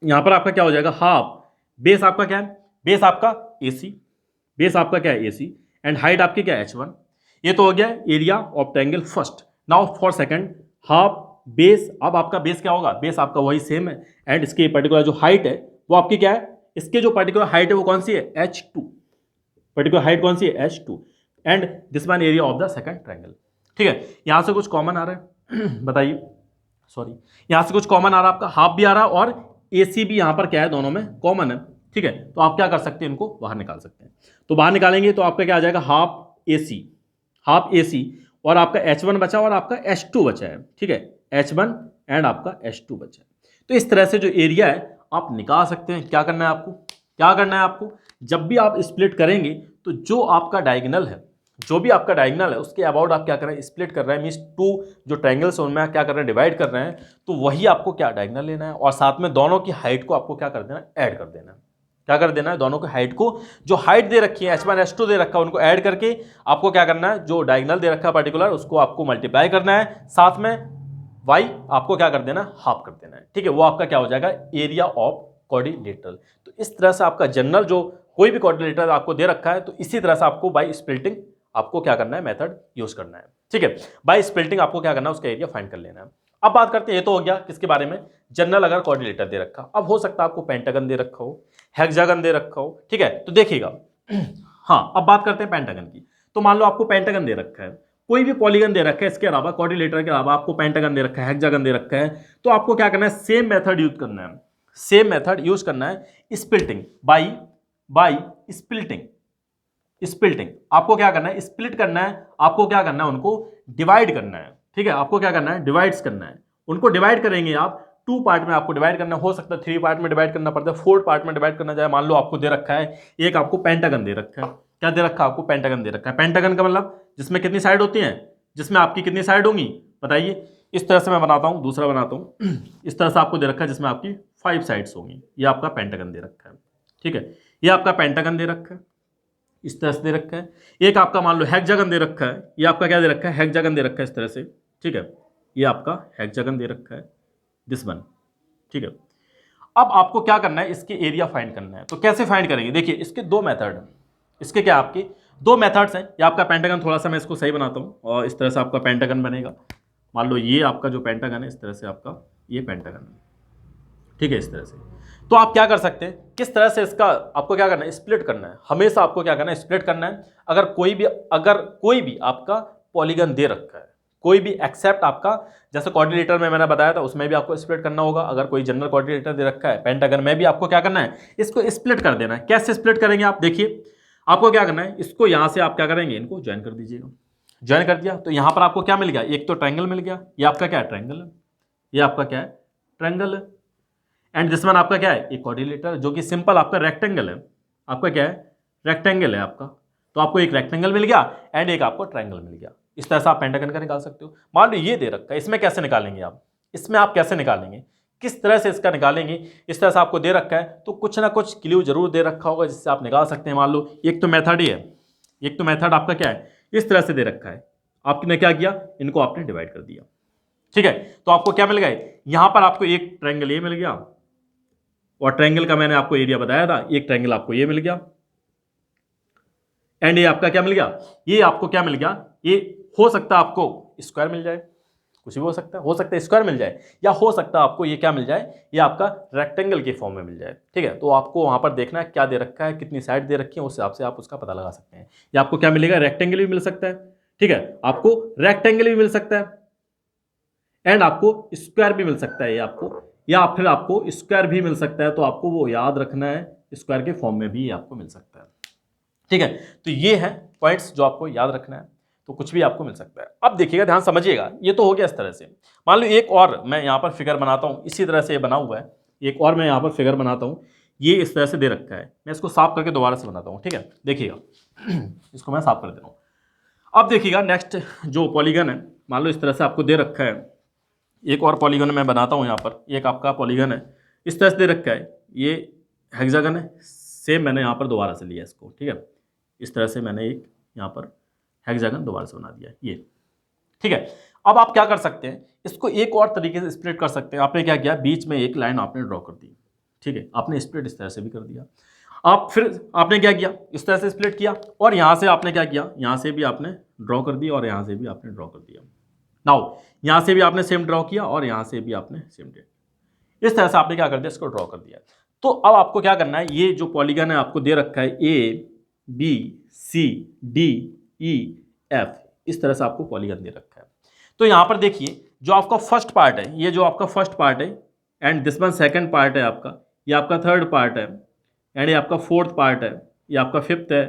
यहाँ पर आपका क्या हो जाएगा, हाफ बेस आपका क्या है, बेस आपका AC, एंड हाइट आपकी क्या है, H1। ये तो हो गया area of triangle first. Now for second, half base, अब आपका बेस क्या होगा, बेस आपका वही सेम है, एंड इसकी पर्टिकुलर जो हाइट है वो आपकी क्या है, इसके जो पर्टिकुलर हाइट है वो कौन सी है, h2, पर्टिकुलर हाइट कौन सी है, h2, and this one area of the second triangle. ठीक है, यहां से कुछ कॉमन आ रहा है बताइए, सॉरी, यहां से कुछ कॉमन आ रहा है आपका, हाफ भी आ रहा है और AC भी यहां पर क्या है, दोनों में कॉमन है। ठीक है, तो आप क्या कर सकते हैं, इनको बाहर निकाल सकते हैं। तो बाहर निकालेंगे तो आपका क्या आ जाएगा, हाफ AC और आपका H1 बचा और आपका H2 बचा है। ठीक है, H1 एंड आपका H2 बचा है। तो इस तरह से जो एरिया है आप निकाल सकते हैं। क्या करना है आपको, क्या करना है आपको, जब भी आप स्प्लिट करेंगे तो जो आपका डायगोनल है, जो भी आपका डायगोनल है उसके अबाउट आप क्या कर रहे हैं, स्प्लिट कर रहे हैं, मींस टू जो ट्रायंगल्स हैं उनमें क्या कर रहे हैं, डिवाइड कर रहे हैं, तो वही आपको क्या डायगोनल लेना है, और साथ में दोनों की हाइट को आपको क्या कर देना है, ऐड कर देना है। क्या कर देना है, दोनों की हाइट को, जो हाइट दे रखी है H1 H2 दे रखा है, उनको ऐड करके आपको क्या करना है, जो डायगोनल दे रखा है पर्टिकुलर उसको आपको मल्टीप्लाई करना है, साथ में y आपको क्या कर देना है, हाफ कर देना है। ठीक है, वो आपका क्या हो जाएगा, एरिया ऑफ क्वाड्रिलेटरल। तो इस तरह से आपका जनरल जो कोई भी क्वाड्रिलेटरल आपको दे रखा है, तो इसी तरह से आपको बाय स्प्लिटिंग आपको क्या करना है, मेथड यूज करना है। ठीक है, बाय स्प्लिटिंग आपको क्या करना है, उसका एरिया फाइंड कर लेना है। अब बात करते हैं, ये तो हो गया किसके बारे में, जनरल अगर क्वाड्रिलेटर दे रखा, अब हो सकता है आपको पेंटागन दे रखा हो, हेक्सागन दे रखा हो। ठीक है, तो देखिएगा हाँ, अब बात करते हैं पेंटागन की। तो मान लो आपको पेंटागन दे रखा है, कोई भी पॉलीगन दे रखा है, इसके अलावा क्वाड्रिलेटर के अलावा आपको पेंटागन दे रखा है, हेक्सागन दे रखा है, तो आपको क्या करना है, सेम मेथड यूज करना है, सेम मेथड यूज करना है, स्प्लिटिंग बाय स्प्लिटिंग आपको क्या करना है, स्प्लिट करना है, आपको क्या करना है, उनको डिवाइड करना है। ठीक है, आपको क्या करना है, डिवाइड्स करना है, उनको डिवाइड करेंगे आप, 2 पार्ट में आपको डिवाइड करना, हो सकता है 3 पार्ट में डिवाइड करना पड़ता है, 4 पार्ट में डिवाइड करना जाए। मान लो आपको दे रखा है, एक आपको पेंटागन दे रखा है, क्या दे रखा है आपको, पेंटागन दे रखा है। पेंटागन का मतलब जिसमें कितनी साइड होती हैं, जिसमें आपकी कितनी साइड होंगी बताइए। इस तरह से मैं बनाता हूं, दूसरा बनाता हूं, इस तरह से आपको दे रखा है जिसमें आपकी 5 साइड्स होंगी, ये आपका पेंटागन दे रखा है। ठीक है, ये आपका पेंटागन दे रखा है, इस तरह से दे रखा है। एक आपका मान लो हेक्सागन दे रखा है, ये आपका क्या दे रखा है, हेक्सागन दे रखा है इस तरह से। ठीक है, ये आपका हेक्सागन दे रखा है, दिस वन। ठीक है, अब आपको क्या करना है, इसके एरिया फाइंड करना है। तो कैसे फाइंड करेंगे, देखिए इसके 2 मेथड हैं, इसके क्या आपके 2 मेथड्स हैं। ये आपका पेंटागन, थोड़ा सा मैं इसको सही बनाता हूँ, और इस तरह से आपका पेंटागन बनेगा। मान लो ये आपका जो पेंटागन है, इस तरह से आपका ये पेंटागन है। ठीक है, इस तरह से। तो आप क्या कर सकते हैं, किस तरह से इसका आपको क्या करना है, स्प्लिट करना है। हमेशा आपको क्या करना है, स्प्लिट करना है। अगर कोई भी आपका पॉलीगन दे रखा है, कोई भी एक्सेप्ट आपका, जैसे क्वाड्रिलेटर में मैंने बताया था उसमें भी आपको स्प्लिट करना होगा। अगर कोई जनरल क्वाड्रिलेटर दे रखा है, पेंटागन में भी आपको क्या करना है, इसको स्प्लिट कर देना है। कैसे स्प्लिट करेंगे आप देखिए, आपको क्या करना है, इसको यहां से आप क्या करेंगे, इनको ज्वाइन कर दीजिएगा। ज्वाइन कर दिया तो यहां पर आपको क्या मिल गया, एक तो ट्रायंगल मिल गया, ये आपका क्या है, ट्रायंगल है, ये आपका क्या है, ट्रायंगल है। एंड दिस वन आपका क्या है, एक क्वाड्रिलेटर, जो कि सिंपल आपका रेक्टेंगल है। आपका क्या है, रेक्टेंगल है आपका। तो आपको एक रेक्टेंगल मिल गया एंड एक आपको ट्रायंगल मिल गया। इस तरह से आप पेंटागन का निकाल सकते हो। मान लो ये दे रखा है, इसमें कैसे निकालेंगे आप, इसमें आप कैसे निकालेंगे, किस तरह से इसका निकालेंगे। इस तरह से आपको दे रखा है तो कुछ ना कुछ क्लू जरूर दे रखा होगा जिससे आप निकाल सकते हैं। मान लो एक तो मेथड ही है, एक तो मेथड आपका क्या है, इस तरह से दे रखा है, आपने क्या किया, इनको आपने डिवाइड कर दिया। ठीक है, तो आपको क्या मिल गया, यहां पर आपको एक ट्रायंगल ये मिल गया, और ट्रायंगल का मैंने आपको एरिया बताया था, एक ट्रायंगल आपको ये मिल गया, एंड ये आपका क्या मिल गया, ये आपको क्या मिल गया, ये हो सकता है आपको स्क्वायर मिल जाए, कुछ भी हो सकता है स्क्वायर मिल जाए, या हो सकता है आपको ये क्या मिल जाए, ये आपका रेक्टेंगल के फॉर्म में मिल जाए। ठीक है, तो आपको वहां पर देखना है क्या दे रखा है, कितनी साइड दे रखी है, उस हिसाब से आप उसका पता लगा सकते हैं। या आपको क्या मिलेगा, रेक्टेंगल भी मिल सकता है। ठीक है, आपको रेक्टेंगल भी मिल सकता है एंड आपको स्क्वायर भी मिल सकता है, ये आपको, या फिर आपको स्क्वायर भी मिल सकता है। तो आपको वो याद रखना है, स्क्वायर के फॉर्म में भी ये आपको मिल सकता है। ठीक है, तो ये है पॉइंट्स जो आपको याद रखना है। तो कुछ भी आपको मिल सकता है। अब देखिएगा, ध्यान समझिएगा, ये तो हो गया इस तरह से। मान लो एक और मैं यहाँ पर फिगर बनाता हूँ, इसी तरह से ये बना हुआ है, एक और मैं यहाँ पर फिगर बनाता हूँ, ये इस तरह से दे रखा है। मैं इसको साफ करके दोबारा से बनाता हूँ। ठीक है, देखिएगा इसको मैं साफ कर दे रहा हूँ। अब देखिएगा नेक्स्ट जो पॉलीगन है, मान लो इस तरह से आपको दे रखा है, एक और पॉलीगन मैं बनाता हूँ यहाँ पर, एक आपका पॉलीगन है इस तरह से दे रखा है, ये हेक्सागन है, सेम मैंने यहाँ पर दोबारा से लिया इसको। ठीक है, इस तरह से मैंने एक यहाँ पर हेक्सागन दोबारा से बना दिया ये। ठीक है, अब आप क्या कर सकते हैं, इसको एक और तरीके से स्प्लिट कर सकते हैं। आपने क्या किया, बीच में एक लाइन आपने ड्रॉ कर दी। ठीक है, आपने स्प्लिट इस तरह से भी कर दिया। आप फिर आपने क्या किया, इस तरह से स्प्लिट किया, और यहाँ से आपने क्या किया, यहाँ से भी आपने ड्रॉ कर दिया, और यहाँ से भी आपने ड्रॉ कर दिया। नाउ यहाँ से भी आपने सेम ड्रॉ किया और यहाँ से भी आपने सेम ड्रॉ, इस तरह से आपने क्या कर दिया, इसको ड्रॉ कर दिया। तो अब आपको क्या करना है, ये जो पॉलीगन है आपको दे रखा है A B C D E F, इस तरह से आपको पॉलीगन दे रखा है। तो यहाँ पर देखिए जो आपका फर्स्ट पार्ट है, ये जो आपका फर्स्ट पार्ट है and this one second part है आपका, ये आपका थर्ड पार्ट है एंड ये आपका फोर्थ पार्ट है, ये आपका फिफ्थ है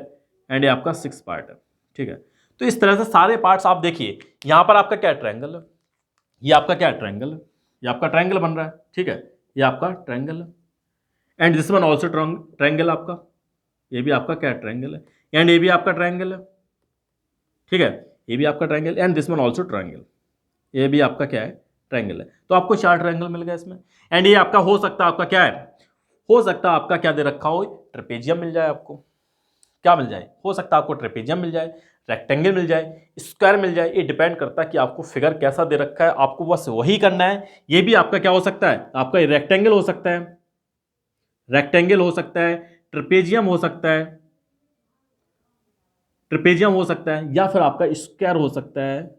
एंड ये आपका सिक्स पार्ट है। ठीक है, तो इस तरह से सारे पार्ट्स आप देखिए, यहाँ पर आपका क्या ट्रायंगल है, ये आपका क्या ट्रायंगल है, ये आपका ट्रायंगल बन रहा है। ठीक है, ये आपका ट्रायंगल है and this one also triangle आपका, ये भी आपका क्या ट्रायंगल है एंड ये भी आपका ट्रायंगल है। ठीक है, ये भी आपका triangle and this one also triangle, ये भी आपका क्या है, ट्रायंगल है। तो आपको 4 ट्रायंगल मिल गया इसमें एंड ये आपका हो सकता है, आपका क्या है, हो सकता है आपका क्या दे रखा हो, ट्रेपेजियम मिल जाए आपको, क्या मिल जाए, हो सकता है आपको ट्रेपेजियम मिल जाए, रेक्टेंगल मिल जाए, स्क्वायर मिल जाए, ये डिपेंड करता है कि आपको फिगर कैसा दे रखा है, आपको बस वही करना है। ये भी आपका क्या हो सकता है, आपका रेक्टेंगल हो सकता है, रेक्टेंगल हो सकता है, ट्रेपेजियम हो सकता है, ट्रेपेजियम हो सकता है, या फिर आपका स्क्वायर हो सकता है,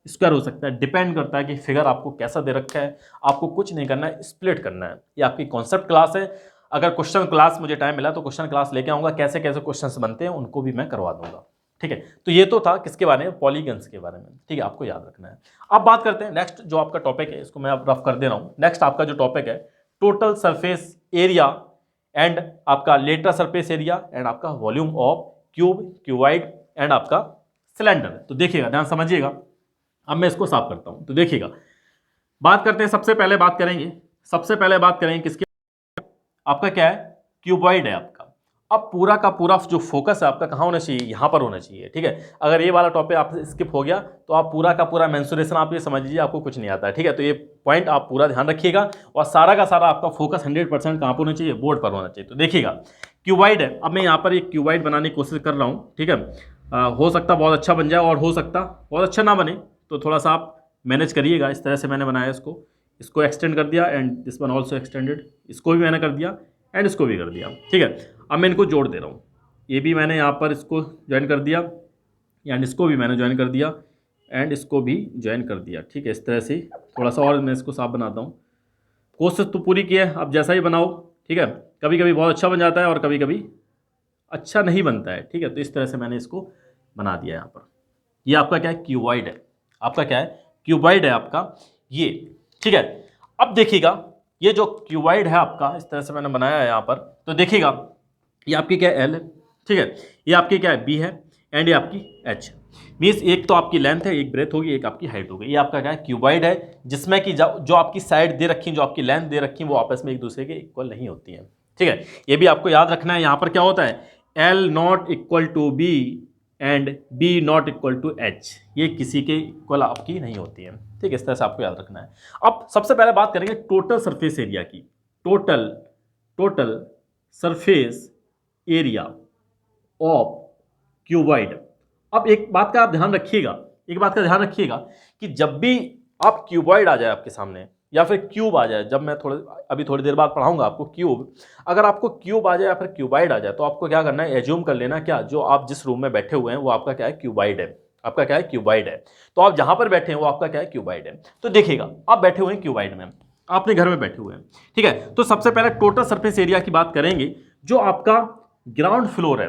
स्क्वायर हो सकता है। डिपेंड करता है कि फिगर आपको कैसा दे रखा है। आपको कुछ नहीं करना है, स्प्लिट करना है। ये आपकी कॉन्सेप्ट क्लास है। अगर क्वेश्चन क्लास मुझे टाइम मिला तो क्वेश्चन क्लास लेके आऊँगा, कैसे कैसे क्वेश्चंस बनते हैं उनको भी मैं करवा दूंगा। ठीक है, तो ये तो था किसके बारे में, पॉलीगन्स के बारे में। ठीक है, आपको याद रखना है। अब बात करते हैं नेक्स्ट जो आपका टॉपिक है, इसको मैं अब रफ कर दे रहा हूँ। नेक्स्ट आपका जो टॉपिक है, टोटल सरफेस एरिया एंड आपका लेटरल सरफेस एरिया एंड आपका volume of cube, cuboid and आपका सिलेंडर। तो देखिएगा, ध्यान समझिएगा। अब मैं इसको साफ करता हूं। तो देखिएगा, बात करते हैं, सबसे पहले बात करेंगे किसके, आपका क्या है, क्यूबॉइड है आपका। अब पूरा का पूरा जो फोकस है आपका कहाँ होना चाहिए, यहाँ पर होना चाहिए। ठीक है, अगर ये वाला टॉपिक आप स्किप हो गया तो आप पूरा का पूरा मेंसुरेशन आप ये समझ लीजिए आपको कुछ नहीं आता है। ठीक है, तो ये पॉइंट आप पूरा ध्यान रखिएगा और सारा का सारा आपका फोकस 100% कहाँ पर होना चाहिए, बोर्ड पर होना चाहिए। तो देखिएगा, क्यूबॉइड है। अब मैं यहाँ पर एक क्यूबॉइड बनाने की कोशिश कर रहा हूँ। ठीक है, हो सकता बहुत अच्छा बन जाए और हो सकता बहुत अच्छा ना बने, तो थोड़ा सा आप मैनेज करिएगा। इस तरह से मैंने बनाया इसको एक्सटेंड कर दिया and this one also extended, इसको भी मैंने कर दिया एंड इसको भी कर दिया। ठीक है, अब मैं इनको जोड़ दे रहा हूँ। ये भी मैंने यहाँ पर इसको ज्वाइन कर दिया एंड इसको भी मैंने ज्वाइन कर दिया एंड इसको भी ज्वाइन कर दिया। ठीक है, इस तरह से थोड़ा सा और मैं इसको साफ बनाता हूँ। कोशिश तो पूरी की है, अब जैसा ही बनाओ। ठीक है, कभी कभी बहुत अच्छा बन जाता है और कभी कभी अच्छा नहीं बनता है। ठीक है, तो इस तरह से मैंने इसको बना दिया यहाँ पर। ये आपका क्या है, क्यूबॉइड है। आपका क्या है, क्यूबॉइड है आपका ये। ठीक है, अब देखिएगा, ये जो क्यूबॉइड है आपका, इस तरह से मैंने बनाया है यहाँ पर। तो देखिएगा, ये आपकी क्या है, एल है। ठीक है, ये आपकी क्या है, बी है एंड ये आपकी एच। मीन्स एक तो आपकी लेंथ है, एक ब्रेथ होगी, एक आपकी हाइट होगी। ये आपका क्या है, क्यूबॉइड है, जिसमें कि जो आपकी साइड दे रखी, जो आपकी लेंथ दे रखी, वो आपस में एक दूसरे के इक्वल नहीं होती हैं। ठीक है, ये भी आपको याद रखना है। यहाँ पर क्या होता है, L not equal to B and B not equal to H, ये किसी के इक्वल आपकी नहीं होती है। ठीक है, इस तरह से आपको याद रखना है। अब सबसे पहले बात करेंगे टोटल सरफेस एरिया की। Total surface area of cuboid. अब एक बात का ध्यान रखिएगा कि जब भी आप क्यूबॉइड आ जाए आपके सामने या फिर क्यूब आ जाए, जब मैं अभी थोड़ी देर बाद पढ़ाऊंगा आपको क्यूब, अगर आपको क्यूब आ जाए या फिर क्यूबॉइड आ जाए तो आपको क्या करना है, एज्यूम कर लेना क्या, जो आप जिस रूम में बैठे हुए हैं वो आपका क्या है, क्यूबॉइड है। आपका क्या है, क्यूबॉइड है। तो आप जहां पर बैठे हैं वो आपका क्या है, क्यूबॉइड है। तो देखिएगा, आप बैठे हुए हैं क्यूबॉइड में, अपने घर में बैठे हुए हैं। ठीक है, तो सबसे पहले टोटल सरफेस एरिया की बात करेंगे। जो आपका ग्राउंड फ्लोर है,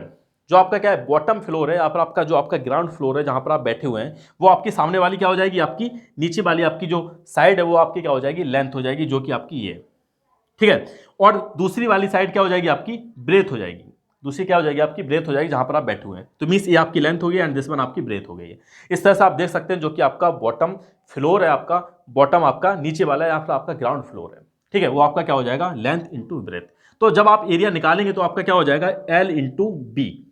जो आपका क्या है, बॉटम फ्लोर है, यहाँ पर आपका जो आपका ग्राउंड फ्लोर है जहाँ पर आप बैठे हुए हैं, वो आपकी सामने वाली क्या हो जाएगी, आपकी नीचे वाली आपकी जो साइड है वो आपकी क्या हो जाएगी, लेंथ हो जाएगी, जो कि आपकी ये। ठीक है, और दूसरी वाली साइड क्या हो जाएगी, आपकी ब्रेथ हो जाएगी। दूसरी क्या हो जाएगी, आपकी ब्रेथ हो जाएगी, जहाँ पर आप बैठे हुए हैं। तो मीन्स ये आपकी लेंथ हो गई एंड दिस वन आपकी ब्रेथ हो गई है। इस तरह से आप देख सकते हैं, जो कि आपका बॉटम फ्लोर है, आपका बॉटम आपका नीचे वाला है, या फिर आपका ग्राउंड फ्लोर है। ठीक है, वो आपका क्या हो जाएगा, लेंथ इंटू ब्रेथ। तो जब आप एरिया निकालेंगे तो आपका क्या हो जाएगा, एल इंटू बी।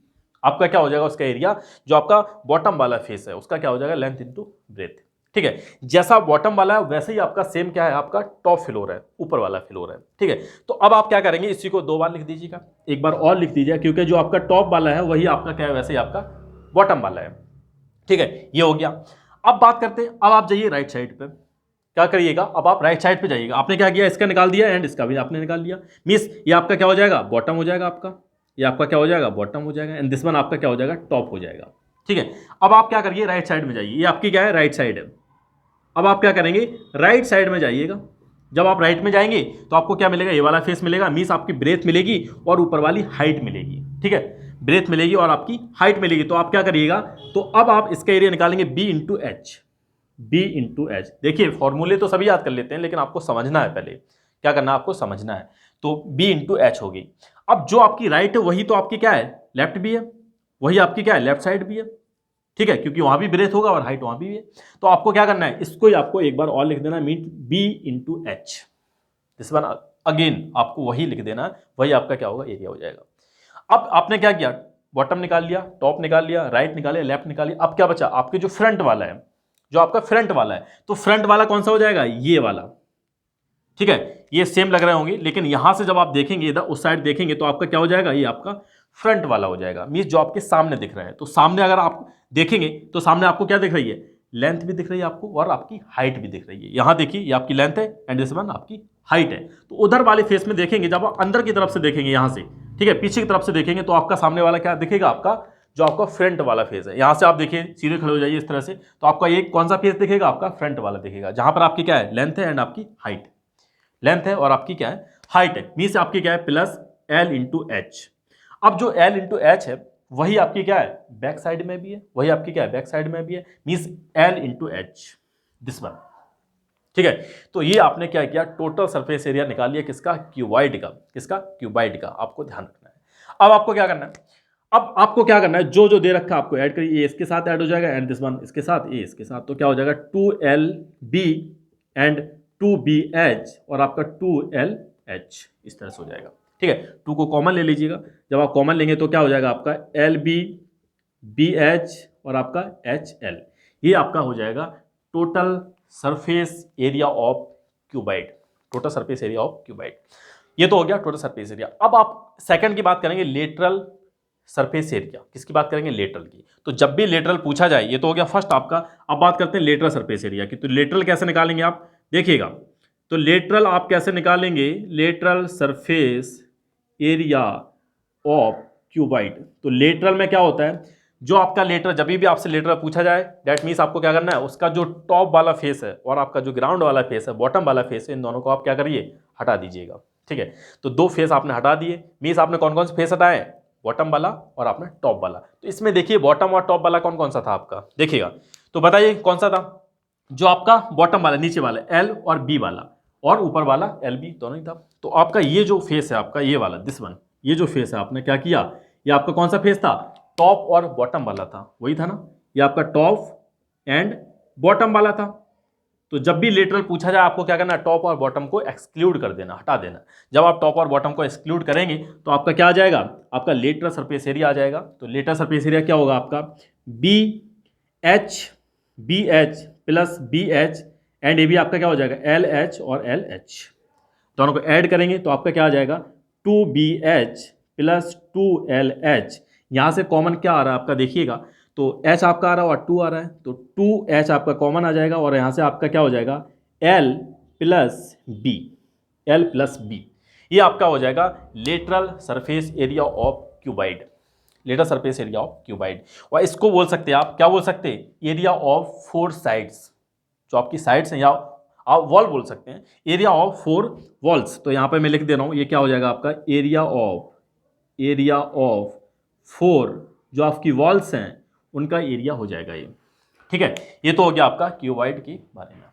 आपका क्या हो जाएगा, उसका एरिया जो आपका बॉटम वाला फेस है उसका क्या हो जाएगा, लेंथ इंटू ब्रेथ। ठीक है, जैसा बॉटम वाला है वैसे ही आपका सेम क्या है, आपका टॉप फ्लोर है, ऊपर वाला फ्लोर है। ठीक है, तो अब आप क्या करेंगे, इसी को 2 बार लिख दीजिएगा, एक बार और लिख दीजिए, क्योंकि जो आपका टॉप वाला है वही आपका क्या है, वैसे ही आपका बॉटम वाला है। ठीक है, ये हो गया। अब बात करते हैं, अब आप जाइए राइट साइड पे, क्या करिएगा, अब आप राइट साइड पे जाइएगा। आपने क्या किया, इसका निकाल दिया एंड इसका भी आपने निकाल लिया। मींस ये आपका क्या हो जाएगा, बॉटम हो जाएगा आपका, ये आपका क्या हो जाएगा, बॉटम हो जाएगा एंड दिस वन आपका क्या हो जाएगा, टॉप हो जाएगा। ठीक है, अब आप क्या करिए, राइट साइड में जाइए। ये आपकी क्या है, राइट साइड है। अब आप क्या करेंगे, राइट साइड में जाइएगा। जब आप राइट में जाएंगे तो आपको क्या मिलेगा, ये वाला फेस मिलेगा, मीन्स आपकी ब्रेथ मिलेगी और ऊपर वाली हाइट मिलेगी। ठीक है, ब्रेथ मिलेगी और आपकी हाइट मिलेगी। तो आप क्या करिएगा, तो अब आप इसका एरिया निकालेंगे B into H. B into H, देखिए फॉर्मूले तो सभी याद कर लेते हैं, लेकिन आपको समझना है, पहले क्या करना है आपको समझना है। तो बी इंटू एच होगी। अब जो आपकी राइट है वही तो आपकी क्या है, लेफ्ट भी है, वही आपकी क्या है, लेफ्ट साइड भी है। ठीक है, क्योंकि वहां भी ब्रेथ होगा और हाइट वहां भी है। तो आपको क्या करना है, इसको ही आपको एक बार और लिख देना, mean B into H. This one again आपको वही लिख देना, वही आपका क्या होगा, एरिया हो जाएगा। अब आपने क्या किया, बॉटम निकाल लिया, टॉप निकाल लिया, राइट निकाल लिया, लेफ्ट निकाल लिया। अब क्या बचा, आपके जो फ्रंट वाला है, जो आपका फ्रंट वाला है, तो फ्रंट वाला कौन सा हो जाएगा, ये वाला। ठीक है, ये सेम लग रहे होंगे, लेकिन यहां से जब आप देखेंगे इधर उस साइड देखेंगे तो आपका क्या हो जाएगा, ये आपका फ्रंट वाला हो जाएगा, मींस जो आपके सामने दिख रहा है। तो सामने अगर आप देखेंगे तो सामने आपको क्या दिख रही है, लेंथ भी दिख रही है आपको और आपकी हाइट भी दिख रही है। यहां देखिए ये आपकी लेंथ है एंड दिस वन आपकी हाइट है। तो उधर वाले फेस में देखेंगे, जब आप अंदर की तरफ से देखेंगे यहां से, ठीक है, पीछे की तरफ से देखेंगे तो आपका सामने वाला क्या दिखेगा, आपका जो आपका फ्रंट वाला फेस है। यहां से आप देखिए, सीधे खड़े हो जाइए इस तरह से, तो आपका एक कौन सा फेस दिखेगा, आपका फ्रंट वाला दिखेगा, जहां पर आपकी क्या है, लेंथ है एंड आपकी हाइट। लेंथ है और आपकी क्या है, हाइट है, मीन्स आपकी क्या है, प्लस एल इंटू एच। अब जो एल इंटू एच है वही आपकी क्या है, बैक साइड में भी है, वही आपकी क्या है, बैक साइड में भी है, means L into H, this one. ठीक है, तो ये आपने क्या किया, टोटल सरफेस एरिया निकाल लिया, किसका, क्यूबाइड का। किसका, क्यूबाइड का। आपको ध्यान रखना है। अब आपको क्या करना है, अब आपको क्या करना है, जो जो दे रखा है आपको ऐड करिए, ए इसके साथ ऐड हो जाएगा एंड दिस वन इसके साथ, ए इसके साथ, तो क्या हो जाएगा 2LB एंड 2BH और आपका 2LH, इस तरह से हो जाएगा। ठीक है, 2 को कॉमन ले लीजिएगा, जब आप कॉमन लेंगे तो क्या हो जाएगा आपका LB BH और आपका HL, ये आपका हो जाएगा total surface area of cuboid. Total surface area of cuboid, ये तो हो गया टोटल सरफेस एरिया। अब आप सेकंड की बात करेंगे, लेटरल सरफेस एरिया। किसकी बात करेंगे, लेटरल की। तो जब भी लेटरल पूछा जाए, ये तो हो गया फर्स्ट आपका। अब बात करते हैं लेटरल सरफेस एरिया की। तो लेटरल कैसे निकालेंगे आप, देखिएगा, तो लेटरल आप कैसे निकालेंगे, lateral surface area of cuboid. तो लेटरल में क्या होता है, जो आपका लेटरल, जब भी आपसे लेटरल पूछा जाए, दैट मीन्स आपको क्या करना है, उसका जो टॉप वाला फेस है और आपका जो ग्राउंड वाला फेस है, बॉटम वाला फेस है, इन दोनों को आप क्या करिए, हटा दीजिएगा। ठीक है, तो 2 फेस आपने हटा दिए, मीन्स आपने कौन कौन से फेस हटाए, बॉटम वाला और आपने टॉप वाला। तो इसमें देखिए बॉटम और टॉप वाला कौन कौन सा था आपका, देखिएगा, तो बताइए कौन सा था, जो आपका बॉटम वाला, नीचे वाला L और B वाला, और ऊपर वाला LB दोनों ही था। तो आपका ये जो फेस है आपका, ये वाला दिस वन, ये जो फेस है आपने क्या किया, ये आपका कौन सा फेस था, टॉप और बॉटम वाला था, वही था ना, ये आपका टॉप एंड बॉटम वाला था। तो जब भी लेटरल पूछा जाए आपको क्या करना है, टॉप और बॉटम को एक्सक्लूड कर देना, हटा देना। जब आप टॉप और बॉटम को एक्सक्लूड करेंगे तो आपका क्या आ जाएगा, आपका लेटरल सरफेस एरिया आ जाएगा। तो लेटरल सरफेस एरिया क्या होगा आपका, BH प्लस BH एंड ये भी आपका क्या हो जाएगा, LH और LH, दोनों को ऐड करेंगे तो आपका क्या आ जाएगा, 2BH प्लस 2LH। यहाँ से कॉमन क्या आ रहा है आपका, देखिएगा, तो H आपका आ रहा है और 2 आ रहा है, तो 2H आपका कॉमन आ जाएगा और यहाँ से आपका क्या हो जाएगा, L plus B, L plus B, ये आपका हो जाएगा lateral surface area of cuboid. Lateral surface area of cuboid, और इसको बोल सकते हैं आप, क्या बोल सकते हैं, एरिया ऑफ 4 साइड्स। जो आपकी साइड्स हैं, या आप वॉल बोल सकते हैं, एरिया ऑफ 4 वॉल्स। तो यहाँ पे मैं लिख दे रहा हूँ, ये क्या हो जाएगा आपका, एरिया ऑफ 4 जो आपकी वॉल्स हैं उनका एरिया हो जाएगा ये। ठीक है, ये तो हो गया आपका क्यूबाइड के बारे में।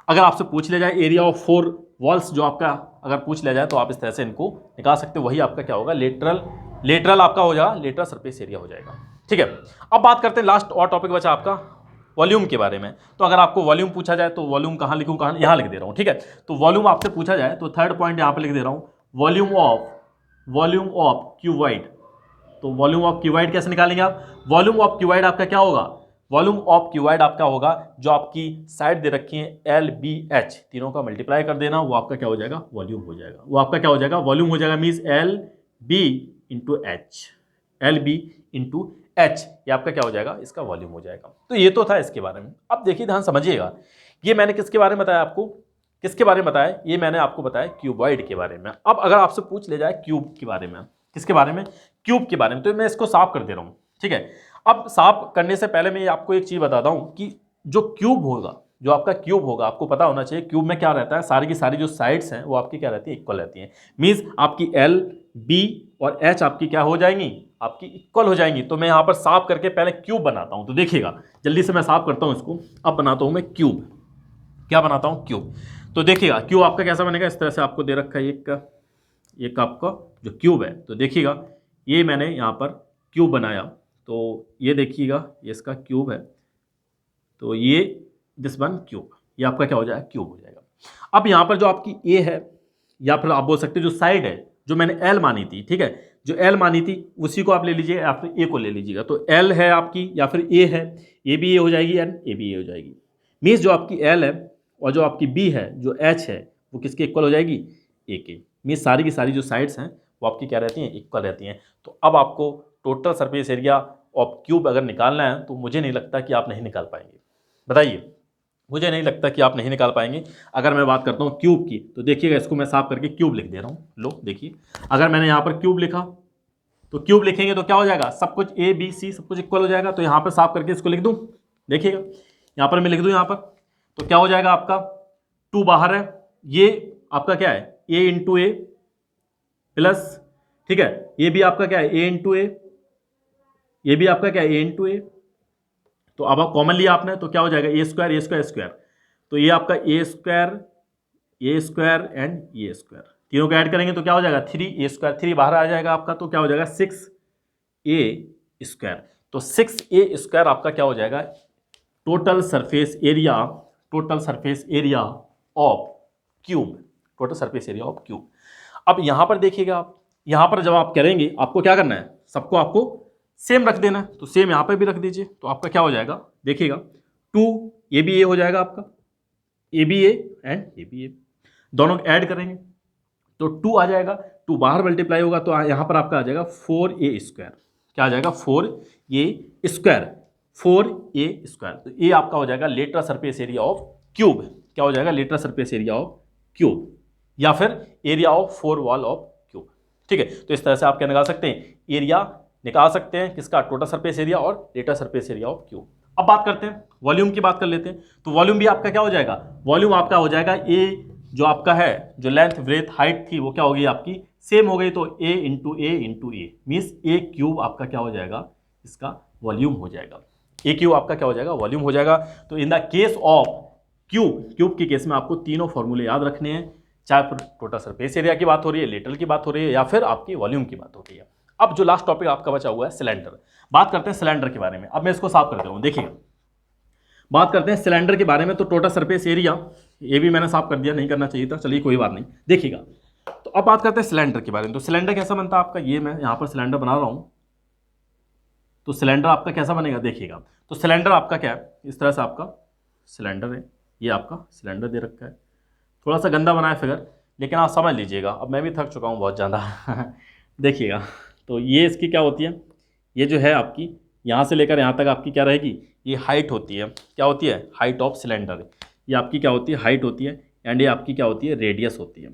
अगर आपसे पूछ लिया जाए एरिया ऑफ 4 वॉल्स, जो आपका अगर पूछ लिया जाए तो आप इस तरह से इनको निकाल सकते हो, वही आपका क्या होगा, लेटरल आपका हो जाएगा, लेटरल सरफेस एरिया हो जाएगा। ठीक है, अब बात करते हैं लास्ट और टॉपिक बचा आपका वॉल्यूम के बारे में। तो अगर आपको वॉल्यूम पूछा जाए तो वॉल्यूम कहाँ लिखूँ, कहाँ, यहाँ लिख दे रहा हूँ। ठीक है, तो वॉल्यूम आपसे पूछा जाए तो थर्ड पॉइंट यहाँ पे लिख दे रहा हूँ, वॉल्यूम ऑफ क्यूबाइड। तो वॉल्यूम ऑफ क्यूबाइड कैसे निकालेंगे आप, वॉल्यूम ऑफ क्यूबाइड आपका क्या होगा, वॉल्यूम ऑफ क्यूबाइड आपका होगा, जो आपकी साइड दे रखी है LBH, तीनों का मल्टीप्लाई कर देना, वो आपका क्या हो जाएगा, वॉल्यूम हो जाएगा। वो आपका क्या हो जाएगा, वॉल्यूम हो जाएगा, means LB into H, LB into H, ये आपका क्या हो जाएगा, इसका वॉल्यूम हो जाएगा। तो ये तो था इसके बारे में। अब देखिए ध्यान समझिएगा, ये मैंने किसके बारे में बताया आपको, किसके बारे में बताया, ये मैंने आपको बताया क्यूबॉइड के बारे में। अब अगर आपसे पूछ ले जाए क्यूब के बारे में, किसके बारे में, क्यूब के बारे में, तो मैं इसको साफ कर दे रहा हूँ। ठीक है, अब साफ करने से पहले मैं आपको एक चीज़ बताता हूँ कि जो क्यूब होगा, जो आपका क्यूब होगा, आपको पता होना चाहिए क्यूब में क्या रहता है, सारी की सारी जो साइड्स हैं वो आपकी क्या रहती है, इक्वल रहती हैं। मीन्स आपकी एल, बी और एच आपकी क्या हो जाएंगी, आपकी इक्वल हो जाएंगी। तो मैं यहाँ पर साफ करके पहले क्यूब बनाता हूँ। तो देखिएगा जल्दी से मैं साफ करता हूँ इसको। अब बनाता हूँ मैं क्यूब। क्या बनाता हूँ, क्यूब। तो देखिएगा क्यूब आपका कैसा बनेगा, इस तरह से आपको दे रखा है एक आपका जो क्यूब है। तो देखिएगा ये मैंने यहाँ पर क्यूब बनाया, तो ये देखिएगा ये इसका क्यूब है। तो ये दिस वन क्यूब, ये आपका क्या हो जाएगा, क्यूब हो जाएगा। अब यहाँ पर जो आपकी ए है, या फिर आप बोल सकते हैं जो साइड है, जो मैंने एल मानी थी, ठीक है, जो एल मानी थी उसी को आप ले लीजिए या फिर ए को ले लीजिएगा। तो एल है आपकी या फिर ए है, ए भी ए हो जाएगी एंड ए भी ए हो जाएगी। मीन्स जो आपकी एल है और जो आपकी बी है, जो एच है, वो किसके इक्वल हो जाएगी, ए के। मीन्स सारी की सारी जो साइड्स हैं वो आपकी क्या रहती हैं, इक्वल रहती हैं। तो अब आपको total surface area of cube अगर निकालना है तो मुझे नहीं लगता कि आप नहीं निकाल पाएंगे। बताइए, मुझे नहीं लगता कि आप नहीं निकाल पाएंगे। अगर मैं बात करता हूँ क्यूब की, तो देखिएगा इसको मैं साफ करके क्यूब लिख दे रहा हूँ। लो देखिए, अगर मैंने यहाँ पर क्यूब लिखा तो क्यूब लिखेंगे तो क्या हो जाएगा, सब कुछ ए बी सी सब कुछ इक्वल हो जाएगा। तो यहाँ पर साफ करके इसको लिख दूँ, देखिएगा यहाँ पर मैं लिख दूँ यहाँ पर, तो क्या हो जाएगा आपका 2 बाहर है, ये आपका क्या है ए इंटू ए प्लस, ठीक है, ये भी आपका क्या है ए इंटू ए, ये भी आपका क्या है ए इंटू ए। तो अब आप कॉमन लिया आपने तो क्या हो जाएगा ए स्क्वायर ए स्क्वायर स्क्वायर। तो ये आपका ए स्क्वायर एंड ए स्क्वायर, तीनों को ऐड करेंगे तो क्या हो जाएगा 3 ए स्क्वायर, 3 बाहर आ जाएगा आपका, तो क्या हो जाएगा 6 ए स्क्वायर। तो 6 ए स्क्वायर आपका क्या हो जाएगा, total surface area of cube, total surface area of cube. अब यहाँ पर देखिएगा आप, यहाँ पर जब आप करेंगे आपको क्या करना है, सबको आपको सेम रख देना है। तो सेम यहाँ पे भी रख दीजिए, तो आपका क्या हो जाएगा, देखिएगा 2 ये भी ए हो जाएगा आपका, A B A and A B A, दोनों ऐड करेंगे तो 2 आ जाएगा, 2 बाहर मल्टीप्लाई होगा तो यहाँ पर आपका आ जाएगा 4a स्क्वायर। क्या आ जाएगा 4a स्क्वायर, 4a स्क्वायर। तो ये आपका हो जाएगा lateral surface area of cube. क्या हो जाएगा, lateral surface area of cube या फिर area of 4 wall of cube. ठीक है, तो इस तरह से आप क्या निकाल सकते हैं, एरिया निकाल सकते हैं किसका, टोटल सरफेस एरिया और lateral surface area of cube. अब बात करते हैं वॉल्यूम की, बात कर लेते हैं। तो वॉल्यूम भी आपका क्या हो जाएगा, वॉल्यूम आपका हो जाएगा ए, जो आपका है जो लेंथ ब्रेथ हाइट थी वो क्या हो गई आपकी सेम हो गई, तो a into A means A cube आपका क्या हो जाएगा, इसका वॉल्यूम हो जाएगा, ए क्यूब आपका क्या हो जाएगा, वॉल्यूम हो जाएगा। तो in the case of cube के केस में आपको तीनों फॉर्मूले याद रखने हैं, चाहे फिर टोटल सरफेस एरिया की बात हो रही है, लेटरल की बात हो रही है, या फिर आपकी वॉल्यूम की बात हो रही है। अब जो लास्ट टॉपिक आपका बचा हुआ है सिलेंडर, बात करते हैं सिलेंडर के बारे में। अब मैं इसको साफ कर दे रहा हूँ, देखिए बात करते हैं सिलेंडर के बारे में। तो टोटल सरफेस एरिया, ये भी मैंने साफ कर दिया, नहीं करना चाहिए था, चलिए कोई बात नहीं, देखिएगा। तो अब बात करते हैं सिलेंडर के बारे में। तो सिलेंडर कैसा बनता है आपका, ये मैं यहाँ पर सिलेंडर बना रहा हूँ, तो सिलेंडर आपका कैसा बनेगा देखिएगा। तो सिलेंडर आपका क्या है, इस तरह से आपका सिलेंडर है, ये आपका सिलेंडर दे रखा है, थोड़ा सा गंदा बनाया फिगर, लेकिन आप समझ लीजिएगा, अब मैं भी थक चुका हूँ बहुत ज़्यादा देखिएगा। तो ये इसकी क्या होती है, ये जो है आपकी यहाँ से लेकर यहाँ तक आपकी क्या रहेगी, ये हाइट होती है, क्या होती है, हाइट ऑफ सिलेंडर। ये आपकी क्या होती है, हाइट होती है, एंड ये आपकी क्या होती है, रेडियस होती है।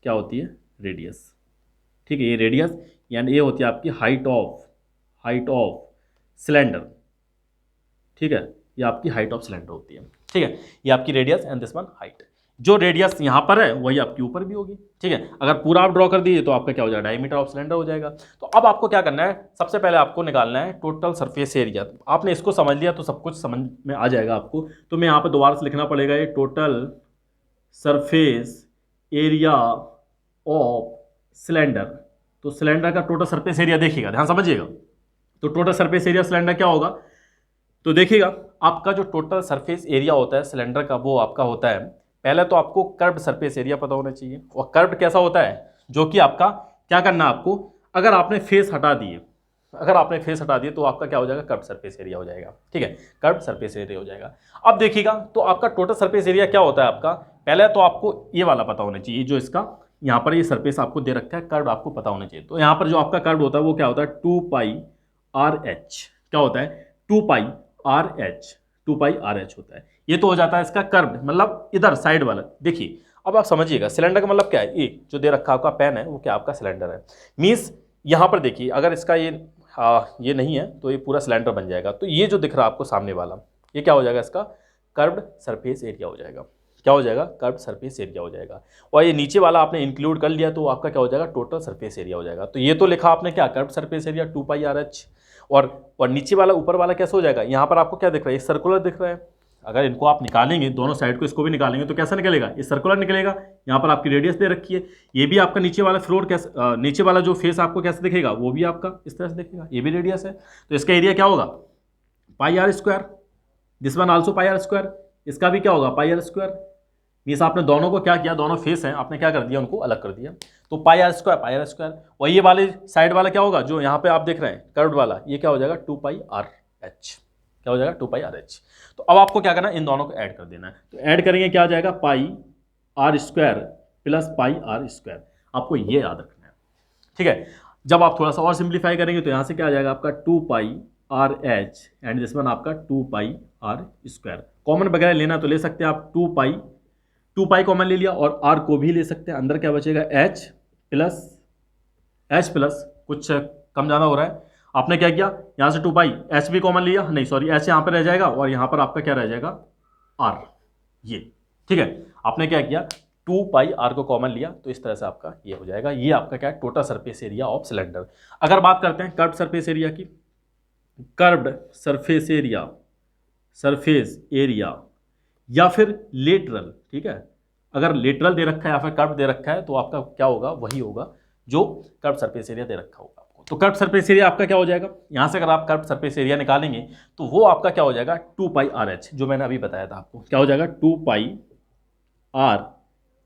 क्या होती है, रेडियस, ठीक है, ये रेडियस, एंड ये होती है आपकी हाइट ऑफ सिलेंडर, ठीक है, ये आपकी हाइट ऑफ सिलेंडर होती है, ठीक है, ये आपकी radius and this one height. जो रेडियस यहाँ पर है वही आपके ऊपर भी होगी, ठीक है। अगर पूरा आप ड्रॉ कर दीजिए तो आपका क्या हो जाएगा, डायमीटर ऑफ सिलेंडर हो जाएगा। तो अब आपको क्या करना है, सबसे पहले आपको निकालना है टोटल सरफेस एरिया। आपने इसको समझ लिया तो सब कुछ समझ में आ जाएगा आपको। तो मैं यहाँ पर दोबारा से लिखना पड़ेगा, ये total surface area of cylinder. तो सिलेंडर का टोटल सरफेस एरिया देखिएगा, ध्यान समझिएगा। तो टोटल सरफेस एरिया सिलेंडर क्या होगा, तो देखिएगा आपका जो टोटल सरफेस एरिया होता है सिलेंडर का, वो आपका होता है, पहले तो आपको कर्व्ड सरफेस एरिया पता होना चाहिए। और कर्व्ड कैसा होता है, जो कि आपका क्या करना है आपको, अगर आपने फेस हटा दिए तो आपका क्या हो जाएगा, कर्व्ड सरफेस एरिया हो जाएगा, ठीक है, कर्व्ड सरफेस एरिया हो जाएगा। अब देखिएगा तो आपका टोटल सरफेस एरिया क्या होता है आपका, पहले तो आपको ये वाला पता होना चाहिए, जो इसका यहाँ पर ये सरफेस आपको दे रखा है, कर्व्ड आपको पता होना चाहिए। तो यहाँ पर जो आपका कर्व्ड होता है वो क्या होता है, 2πRh, क्या होता है 2πRh होता है। ये तो हो जाता है इसका कर्व, मतलब इधर साइड वाला। देखिए अब आप समझिएगा, सिलेंडर का मतलब क्या है, ये जो दे रखा आपका पेन है वो क्या आपका सिलेंडर है। मीन्स यहाँ पर देखिए, अगर इसका ये नहीं है तो ये पूरा सिलेंडर बन जाएगा। तो ये जो दिख रहा है आपको सामने वाला, ये क्या हो जाएगा, इसका कर्व्ड सरफेस एरिया हो जाएगा। क्या हो जाएगा? कर्व्ड सरफेस एरिया हो जाएगा। और ये नीचे वाला आपने इंक्लूड कर लिया तो आपका क्या हो जाएगा? टोटल सरफेस एरिया हो जाएगा। तो ये तो लिखा आपने क्या? कर्व्ड सरफेस एरिया 2πr(h) और नीचे वाला ऊपर वाला कैसे हो जाएगा? यहाँ पर आपको क्या दिख रहा है? ये सर्कुलर दिख रहा है। अगर इनको आप निकालेंगे, दोनों साइड को इसको भी निकालेंगे तो कैसा निकलेगा? ये सर्कुलर निकलेगा। यहाँ पर आपकी रेडियस दे रखी है। ये भी आपका नीचे वाला फ्लोर कैसे, नीचे वाला जो फेस आपको कैसे दिखेगा? वो भी आपका इस तरह से दिखेगा। ये भी रेडियस है तो इसका एरिया क्या होगा? πr²। This one also πr²। इसका भी क्या होगा? πr²। मीन्स आपने दोनों को क्या किया? दोनों फेस हैं, आपने क्या कर दिया? उनको अलग कर दिया। तो πr²। और ये वाले साइड वाला क्या होगा? जो यहाँ पे आप देख रहे हैं कर्व्ड वाला, ये क्या हो जाएगा? 2πrh। क्या हो जाएगा? 2πrh। तो अब आपको क्या करना है? इन दोनों को ऐड कर देना है। तो ऐड करेंगे, क्या आ जाएगा? πr² plus πr²। आपको ये याद रखना है, ठीक है। जब आप थोड़ा सा और सिंप्लीफाई करेंगे तो यहाँ से क्या आ जाएगा आपका? 2πrh एंड दिस वन आपका 2πr²। कॉमन वगैरह लेना तो ले सकते हैं आप। 2π कॉमन ले लिया और r को भी ले सकते हैं। अंदर क्या बचेगा? h प्लस कुछ कम ज़्यादा हो रहा है। आपने क्या किया? यहाँ से 2π, h भी कॉमन लिया, नहीं सॉरी, h यहाँ पर रह जाएगा और यहाँ पर आपका क्या रह जाएगा? r। ये ठीक है। आपने क्या किया? 2πr को कॉमन लिया तो इस तरह से आपका ये हो जाएगा। ये आपका क्या है? Total surface area of cylinder. अगर बात करते हैं कर्व्ड सरफेस एरिया की, कर्व्ड सरफेस एरिया या फिर लेटरल, ठीक है। अगर लेटरल दे रखा है या फिर कर्व दे रखा है तो आपका क्या होगा? वही होगा जो कर्व सरफेस एरिया दे रखा होगा आपको। तो कर्व सरफेस एरिया आपका क्या हो जाएगा? यहाँ से अगर आप कर्व सरफेस एरिया निकालेंगे तो वो आपका क्या हो जाएगा? 2πrh, जो मैंने अभी बताया था आपको। क्या हो जाएगा?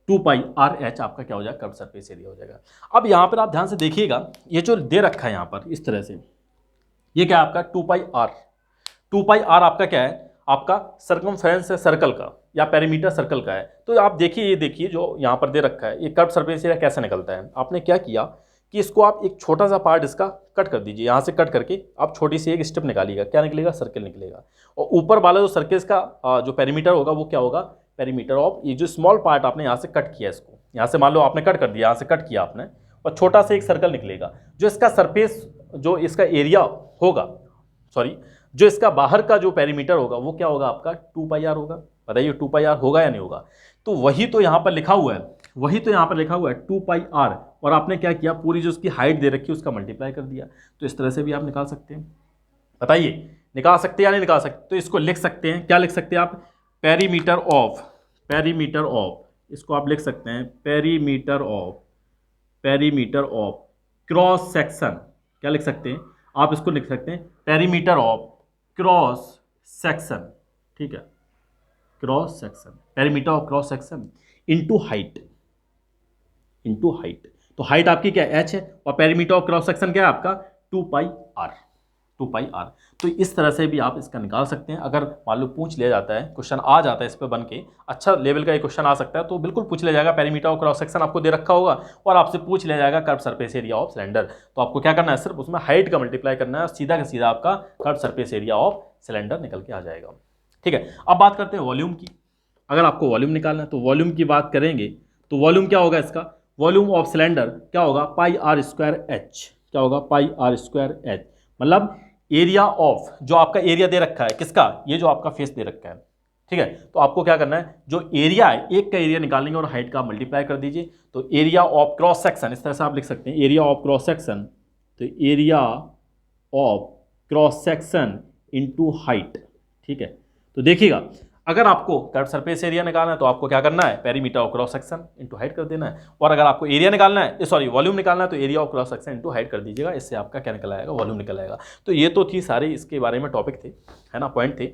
2πrh आपका क्या हो जाएगा? कर्व सरफेस एरिया हो जाएगा। अब यहाँ पर आप ध्यान से देखिएगा, ये जो दे रखा है यहाँ पर इस तरह से, ये क्या है आपका? 2πr आपका क्या है? आपका सर्कमफ्रेंस है सर्कल का या पेरीमीटर सर्कल का है। तो आप देखिए, ये देखिए जो यहाँ पर दे रखा है, ये कर्व सरफेस एरिया कैसे निकलता है। आपने क्या किया कि इसको आप एक छोटा सा पार्ट इसका कट कर दीजिए। यहाँ से कट करके आप छोटी सी एक स्टेप निकालिएगा। क्या निकलेगा? सर्कल निकलेगा। और ऊपर वाला जो सर्कल का जो पेरीमीटर होगा वो क्या होगा? पेरीमीटर ऑफ ये जो स्मॉल पार्ट आपने यहाँ से कट किया, इसको यहाँ से मान लो आपने कट कर दिया, यहाँ से कट किया आपने, और छोटा सा एक सर्कल निकलेगा। जो इसका सरफेस, जो इसका एरिया होगा, सॉरी, जो इसका बाहर का जो पेरीमीटर होगा वो क्या होगा आपका? 2πr होगा। बताइए 2πr होगा या नहीं होगा? तो वही तो यहाँ पर लिखा हुआ है, 2πr। और आपने क्या किया? पूरी जो उसकी हाइट दे रखी है उसका मल्टीप्लाई कर दिया। तो इस तरह से भी आप निकाल सकते हैं। बताइए निकाल सकते हैं या नहीं निकाल सकते? तो इसको लिख सकते हैं, क्या लिख सकते हैं आप? पेरीमीटर ऑफ, इसको आप लिख सकते हैं पेरीमीटर ऑफ क्रॉस सेक्शन। क्या लिख सकते हैं आप? इसको लिख सकते हैं पेरीमीटर ऑफ क्रॉस सेक्शन, ठीक है। Cross section, perimeter of cross section into height. तो हाइट आपकी क्या है? h है, और पेरीमीटर ऑफ क्रॉस सेक्शन क्या है आपका? 2πr। तो इस तरह से भी आप इसका निकाल सकते हैं। अगर मान लो पूछ लिया जाता है, क्वेश्चन आ जाता है इस पे बन के, अच्छा लेवल का एक क्वेश्चन आ सकता है, तो बिल्कुल पूछ लिया जाएगा। पेरीमीटर ऑफ क्रॉस सेक्शन आपको दे रखा होगा और आपसे पूछ लिया जाएगा curve surface area of cylinder. तो आपको क्या करना है? सिर्फ उसमें हाइट का मल्टीप्लाई करना है और सीधा का सीधा आपका curve surface area of cylinder निकल के आ जाएगा, ठीक है। अब बात करते हैं वॉल्यूम की। अगर आपको वॉल्यूम निकालना है तो वॉल्यूम की बात करेंगे तो वॉल्यूम क्या होगा इसका? वॉल्यूम ऑफ सिलेंडर क्या होगा? πr²h। क्या होगा? πr²h, मतलब एरिया ऑफ, जो आपका एरिया दे रखा है किसका? ये जो आपका फेस दे रखा है, ठीक है। तो आपको क्या करना है? जो एरिया है, एक का एरिया निकालेंगे और हाइट का मल्टीप्लाई कर दीजिए। तो एरिया ऑफ क्रॉस सेक्शन, इस तरह से आप लिख सकते हैं एरिया ऑफ क्रॉस सेक्शन। तो area of cross section into height, ठीक है। तो देखिएगा, अगर आपको कर्व सरफेस एरिया निकालना है तो आपको क्या करना है? Perimeter of cross section into height कर देना है। और अगर आपको एरिया निकालना है, सॉरी वॉल्यूम निकालना है, तो area of cross section into height कर दीजिएगा। इससे आपका क्या निकल आएगा? वॉल्यूम निकल आएगा। तो ये तो थी सारी इसके बारे में टॉपिक थे, है ना, पॉइंट थे।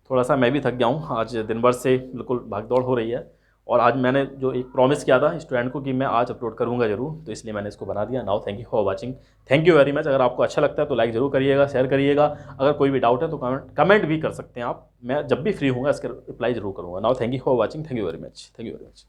थोड़ा सा मैं भी थक गया हूँ, आज दिन भर से बिल्कुल भागदौड़ हो रही है। और आज मैंने जो एक प्रॉमिस किया था स्टूडेंट को कि मैं आज अपलोड करूँगा जरूर, तो इसलिए मैंने इसको बना दिया। Now thank you for watching, thank you very much. अगर आपको अच्छा लगता है तो लाइक जरूर करिएगा, शेयर करिएगा। अगर कोई भी डाउट है तो कमेंट भी कर सकते हैं आप। मैं जब भी फ्री हूँगा इसका रिप्लाई जरूर करूँगा। Now thank you for watching, thank you very much.